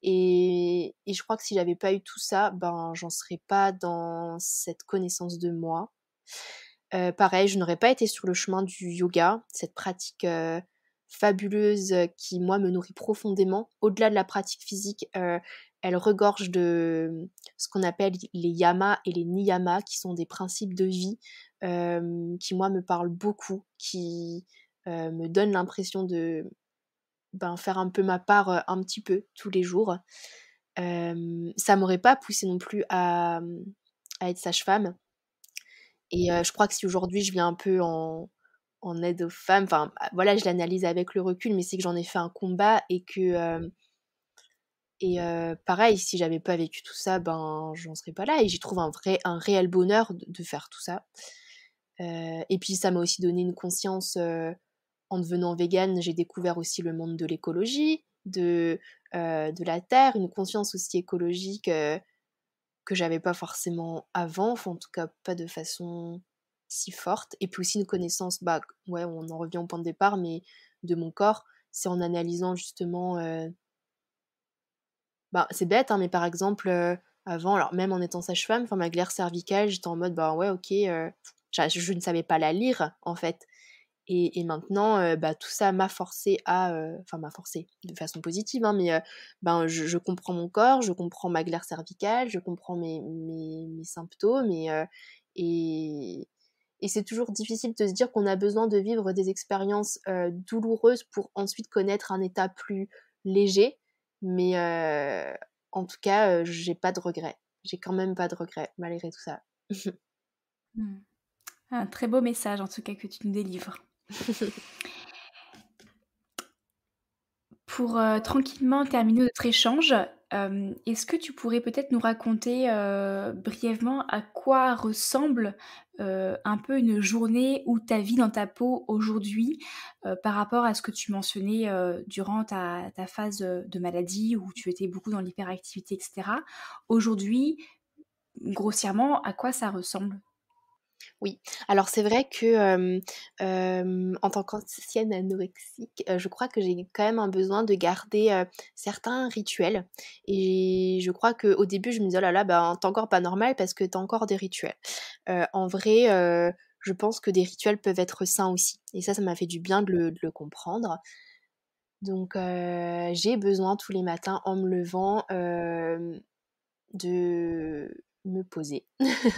et je crois que si j'avais pas eu tout ça, j'en serais pas dans cette connaissance de moi. Pareil, je n'aurais pas été sur le chemin du yoga, cette pratique, fabuleuse, qui moi me nourrit profondément. Au-delà de la pratique physique, elle regorge de, ce qu'on appelle les yamas et les niyamas qui sont des principes de vie, qui moi me parlent beaucoup, qui, me donnent l'impression de, faire un peu ma part, un petit peu tous les jours. Ça m'aurait pas poussée non plus à être sage-femme et je crois que si aujourd'hui je viens un peu en aide aux femmes, enfin, voilà, je l'analyse avec le recul, mais c'est que j'en ai fait un combat et pareil, si j'avais pas vécu tout ça, j'en serais pas là et j'y trouve un réel bonheur de faire tout ça. Et puis ça m'a aussi donné une conscience, en devenant végane, j'ai découvert aussi le monde de l'écologie, de la terre, une conscience aussi écologique, que j'avais pas forcément avant, enfin en tout cas pas de façon si forte. Et puis aussi une connaissance, ouais, on en revient au point de départ, mais de mon corps, c'est en analysant justement, bah, c'est bête, hein, mais par exemple, avant, alors même en étant sage-femme, enfin ma glaire cervicale, j'étais en mode: «Bah, ouais, OK», je ne savais pas la lire, en fait. Et maintenant, bah, tout ça m'a forcée à, enfin m'a forcée de façon positive, hein, mais ben, je comprends mon corps, je comprends ma glaire cervicale, je comprends mes symptômes et et c'est toujours difficile de se dire qu'on a besoin de vivre des expériences, douloureuses pour ensuite connaître un état plus léger. Mais en tout cas, j'ai pas de regrets. J'ai quand même pas de regrets malgré tout ça. Mmh. Un très beau message en tout cas que tu nous délivres. Pour, tranquillement terminer notre échange, est-ce que tu pourrais peut-être nous raconter, brièvement à quoi ressemble, un peu une journée ou ta vie dans ta peau aujourd'hui, par rapport à ce que tu mentionnais, durant ta phase, de maladie où tu étais beaucoup dans l'hyperactivité et cetera? Aujourd'hui, grossièrement, à quoi ça ressemble? Oui, alors c'est vrai que, en tant qu'ancienne anorexique, je crois que j'ai quand même un besoin de garder, certains rituels et je crois qu'au début, je me disais: «Oh là là, ben, tu encore pas normal parce que tu encore des rituels». En vrai, je pense que des rituels peuvent être sains aussi et ça m'a fait du bien de le comprendre. Donc j'ai besoin tous les matins en me levant, de me poser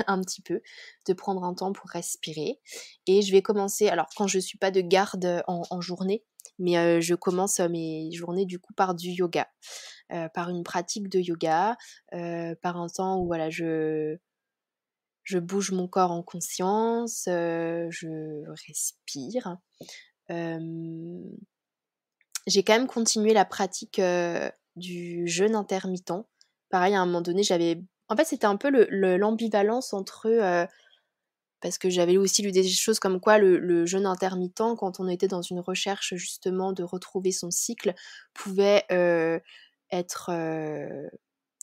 un petit peu, de prendre un temps pour respirer et je vais commencer alors quand je suis pas de garde, en journée, mais je commence, mes journées du coup par du yoga, par une pratique de yoga, par un temps où voilà je bouge mon corps en conscience, je respire. Hem, j'ai quand même continué la pratique, du jeûne intermittent. Pareil, à un moment donné, j'avais en fait, c'était un peu l'ambivalence entre, parce que j'avais aussi lu des choses comme quoi le jeûne intermittent, quand on était dans une recherche justement de retrouver son cycle, pouvait, être,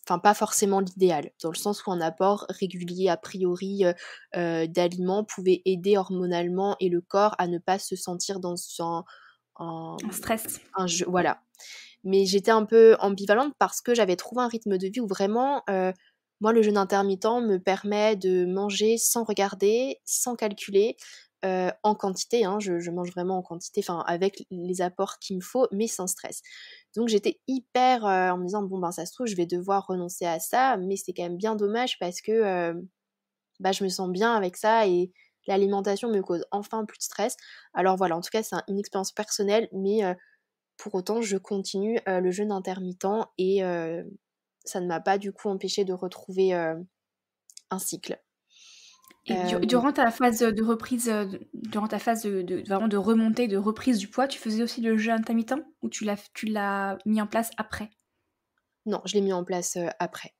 enfin pas forcément l'idéal. Dans le sens où un apport régulier a priori, d'aliments pouvait aider hormonalement et le corps à ne pas se sentir dans un Un stress? un jeu voilà. Mais j'étais un peu ambivalente parce que j'avais trouvé un rythme de vie où vraiment, moi le jeûne intermittent me permet de manger sans regarder, sans calculer, en quantité, hein, je mange vraiment en quantité, enfin avec les apports qu'il me faut, mais sans stress. Donc j'étais hyper, en me disant: «Bon ben ça se trouve je vais devoir renoncer à ça, mais c'est quand même bien dommage parce que, bah, je me sens bien avec ça et l'alimentation me cause enfin plus de stress». Alors voilà, en tout cas c'est une expérience personnelle, mais pour autant, je continue, le jeûne intermittent et ça ne m'a pas du coup empêché de retrouver, un cycle. Et durant ta phase, de reprise, durant ta phase de vraiment de remontée, de reprise du poids, tu faisais aussi le jeûne intermittent? Ou tu l'as mis en place après? Non, je l'ai mis en place, après.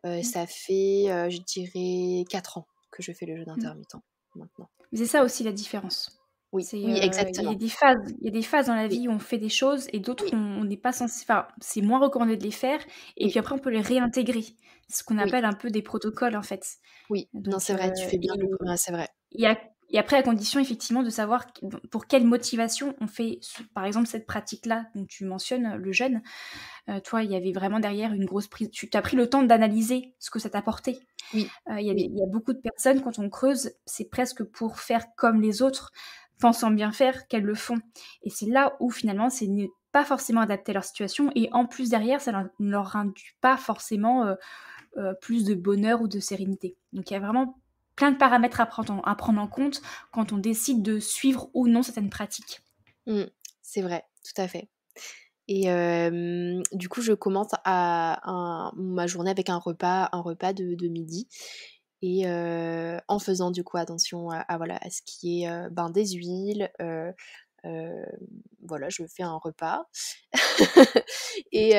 Mmh. Ça fait, je dirais 4 ans que je fais le jeûne Mmh. intermittent, maintenant. Mais c'est ça aussi la différence. Oui, C'est, oui, il y a exactement. des phases dans la Oui, vie où on fait des choses et d'autres oui, on n'est pas censé enfin, c'est moins recommandé de les faire et puis oui, après on peut les réintégrer. C'est ce qu'on oui, appelle un peu des protocoles, en fait. oui. Non, Donc c'est vrai, tu fais bien le ouais, c'est vrai. et à et après à condition effectivement de savoir q pour quelle motivation on fait ce par exemple cette pratique-là dont tu mentionnes, le jeûne. Toi, il y avait vraiment derrière une grosse prise tu as pris le temps d'analyser ce que ça t'apportait. Oui, Il oui, y a beaucoup de personnes quand on creuse, c'est presque pour faire comme les autres, pensant bien faire, qu'elles le font et c'est là où finalement c'est n'est pas forcément adapté à leur situation et en plus derrière ça ne leur induit pas forcément, plus de bonheur ou de sérénité. Donc il y a vraiment plein de paramètres à prendre en compte quand on décide de suivre ou non certaines pratiques. mmh, c'est vrai, tout à fait. Et du coup, je commence ma journée avec un repas de midi et en faisant du coup attention à voilà, à ce qui est, ben, des huiles, hem, voilà, je fais un repas et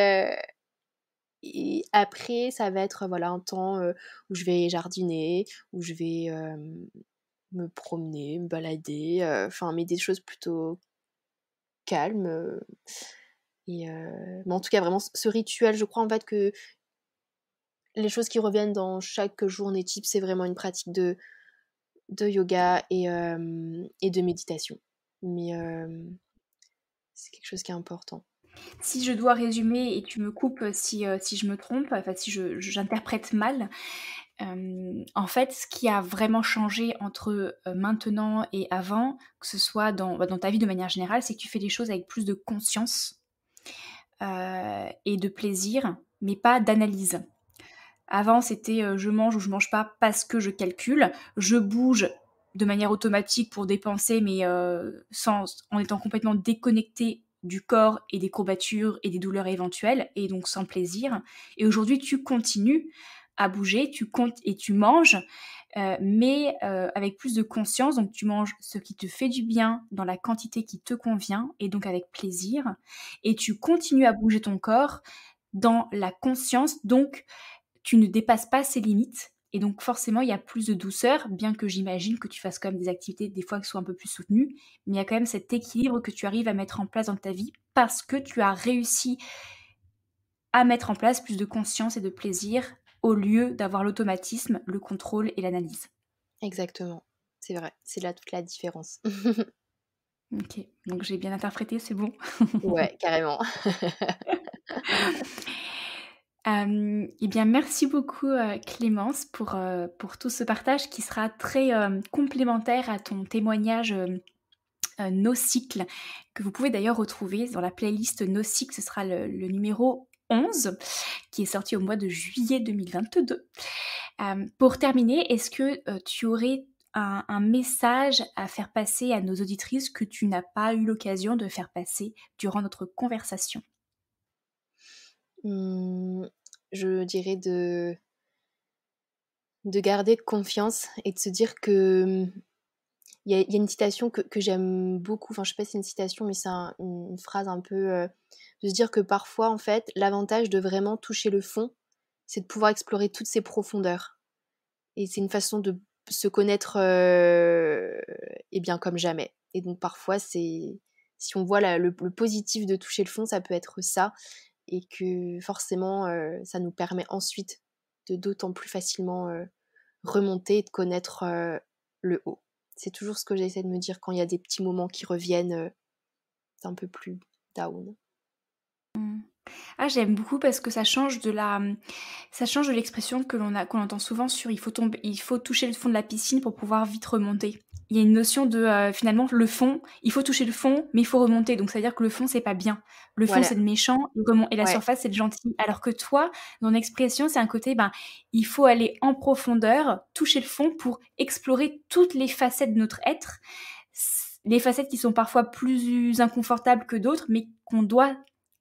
et après ça va être, voilà, un temps, où je vais jardiner, où je vais, me promener, me balader, enfin, mais des choses plutôt calmes, et mais en tout cas, vraiment ce rituel, je crois en fait que les choses qui reviennent dans chaque journée type, c'est vraiment une pratique de yoga et de méditation. Mais c'est quelque chose qui est important. Si je dois résumer et tu me coupes si je me trompe, enfin si j'interprète mal, en fait, ce qui a vraiment changé entre, maintenant et avant, que ce soit dans ta vie de manière générale, c'est que tu fais les choses avec plus de conscience, et de plaisir, mais pas d'analyse. Avant, c'était, je mange ou je mange pas parce que je calcule, je bouge de manière automatique pour dépenser, mais sans en étant complètement déconnectée du corps et des courbatures et des douleurs éventuelles et donc sans plaisir. Et aujourd'hui, tu continues à bouger, tu comptes et tu manges, mais avec plus de conscience. Donc tu manges ce qui te fait du bien dans la quantité qui te convient et donc avec plaisir et tu continues à bouger ton corps dans la conscience, donc tu ne dépasses pas ses limites et donc forcément, il y a plus de douceur, bien que j'imagine que tu fasses quand même des activités des fois qui soient un peu plus soutenues, mais il y a quand même cet équilibre que tu arrives à mettre en place dans ta vie parce que tu as réussi à mettre en place plus de conscience et de plaisir au lieu d'avoir l'automatisme, le contrôle et l'analyse. Exactement, c'est vrai, c'est là toute la différence. OK, donc j'ai bien interprété, c'est bon? Ouais, carrément. Eh bien merci beaucoup, Clémence pour tout ce partage qui sera très, complémentaire à ton témoignage, Nos cycles, que vous pouvez d'ailleurs retrouver dans la playlist Nos cycles, ce sera le numéro 11 qui est sorti au mois de juillet 2022. Pour terminer, est-ce que, tu aurais un message à faire passer à nos auditrices que tu n'as pas eu l'occasion de faire passer durant notre conversation? Mmh, je dirais de garder confiance et de se dire que, il y a une citation que j'aime beaucoup, enfin je sais pas si c'est une citation, mais c'est une phrase un peu, de se dire que parfois en fait, l'avantage de vraiment toucher le fond, c'est de pouvoir explorer toutes ces profondeurs et c'est une façon de se connaître, et bien comme jamais et donc parfois c'est si on voit le positif de toucher le fond, ça peut être ça et que forcément, ça nous permet ensuite de d'autant plus facilement, remonter et de connaître, le haut. C'est toujours ce que j'essaie de me dire quand il y a des petits moments qui reviennent, un peu plus down. Mmh. Ah, j'aime beaucoup parce que ça change de l'expression qu'on entend souvent sur il faut toucher le fond de la piscine pour pouvoir vite remonter. Il y a une notion de, finalement le fond, il faut toucher le fond, mais il faut remonter. Donc ça veut dire que le fond, c'est pas bien. Le fond, Voilà, c'est le méchant et la ouais, surface, c'est le gentil. Alors que toi, dans l'expression, c'est un côté, ben, il faut aller en profondeur, toucher le fond pour explorer toutes les facettes de notre être. Les facettes qui sont parfois plus inconfortables que d'autres, mais qu'on doit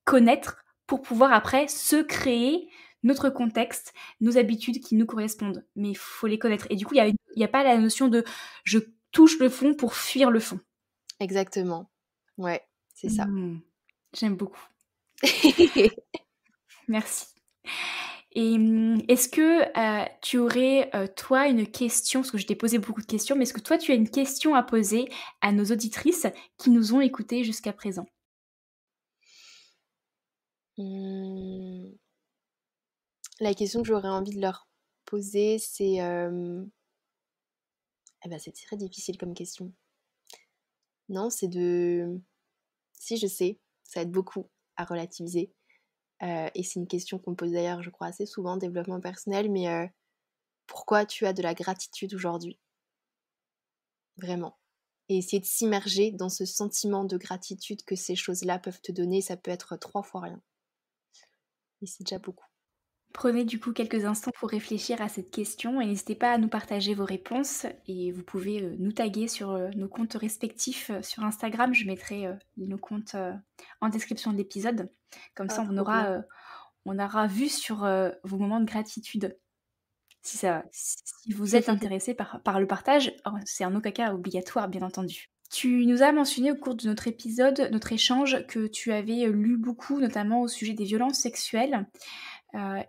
connaître pour pouvoir après se créer notre contexte, nos habitudes qui nous correspondent. Mais il faut les connaître. Et du coup, il y a pas la notion de je touche le fond pour fuir le fond. exactement. Ouais, c'est ça. Mmh. J'aime beaucoup. Merci. Et est-ce que tu aurais, toi, une question, parce que je t'ai posé beaucoup de questions, mais est-ce que toi, tu as une question à poser à nos auditrices qui nous ont écoutées jusqu'à présent? Mmh, la question que j'aurais envie de leur poser, c'est, c'est très difficile comme question. Non, c'est de si je sais, ça aide beaucoup à relativiser, et c'est une question qu'on me pose d'ailleurs, je crois, assez souvent en développement personnel, mais pourquoi tu as de la gratitude aujourd'hui? Vraiment. Et essayer de s'immerger dans ce sentiment de gratitude que ces choses-là peuvent te donner, ça peut être 3 fois rien. Et c'est déjà beaucoup. Prenez du coup quelques instants pour réfléchir à cette question et n'hésitez pas à nous partager vos réponses et vous pouvez nous taguer sur nos comptes respectifs sur Instagram. Je mettrai nos comptes en description de l'épisode. Comme Ah ça, trop bien. on aura vu sur vos moments de gratitude. Si vous êtes intéressé par le partage, c'est en aucun cas obligatoire, bien entendu. Tu nous as mentionné au cours de notre épisode, notre échange, que tu avais lu beaucoup, notamment au sujet des violences sexuelles.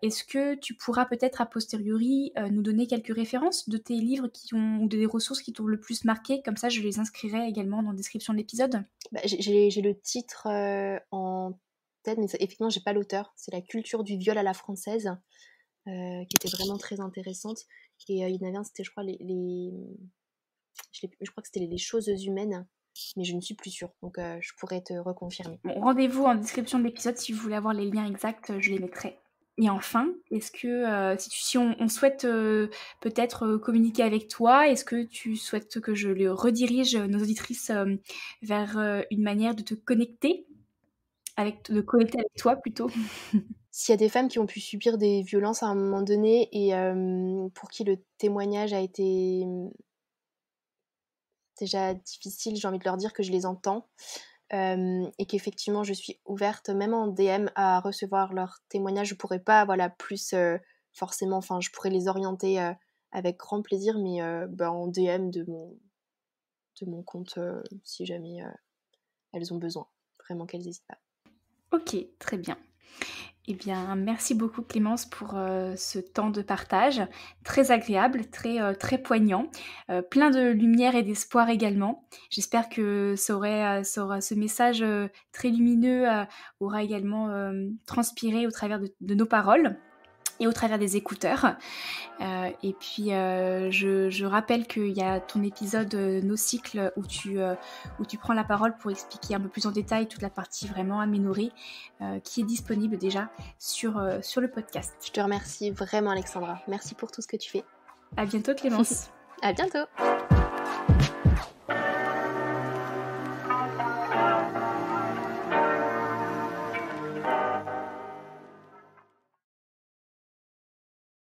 Est-ce que tu pourras peut-être a posteriori, nous donner quelques références de tes livres ou des ressources qui t'ont le plus marqué? Comme ça, je les inscrirai également dans la description de l'épisode. Bah, j'ai le titre, en tête, mais effectivement, j'ai pas l'auteur. C'est La culture du viol à la française, qui était vraiment très intéressante et il y en avait un, c'était je crois je crois que c'était Les choses humaines mais je ne suis plus sûre, donc je pourrais te reconfirmer. Bon, rendez-vous en description de l'épisode si vous voulez avoir les liens exacts, je les mettrai. Et enfin, est-ce que si on souhaite peut-être communiquer avec toi, est-ce que tu souhaites que je le redirige nos auditrices vers une manière de te connecter de connecter avec toi plutôt? S'il y a des femmes qui ont pu subir des violences à un moment donné et pour qui le témoignage a été déjà difficile, j'ai envie de leur dire que je les entends, et qu'effectivement je suis ouverte, même en DM, à recevoir leurs témoignages. Je pourrais pas, voilà, plus forcément, enfin je pourrais les orienter avec grand plaisir, mais en DM de mon compte, si jamais elles ont besoin. Vraiment qu'elles hésitent pas. Ok, très bien. Eh bien, merci beaucoup Clémence pour ce temps de partage, très agréable, très poignant, plein de lumière et d'espoir également. J'espère que ce message très lumineux aura également transpiré au travers de nos paroles et au travers des écouteurs. Et puis, je rappelle qu'il y a ton épisode Nos cycles où tu prends la parole pour expliquer un peu plus en détail toute la partie vraiment aménorrhée qui est disponible déjà sur le podcast. Je te remercie vraiment, Alexandra. Merci pour tout ce que tu fais. À bientôt Clémence. À bientôt.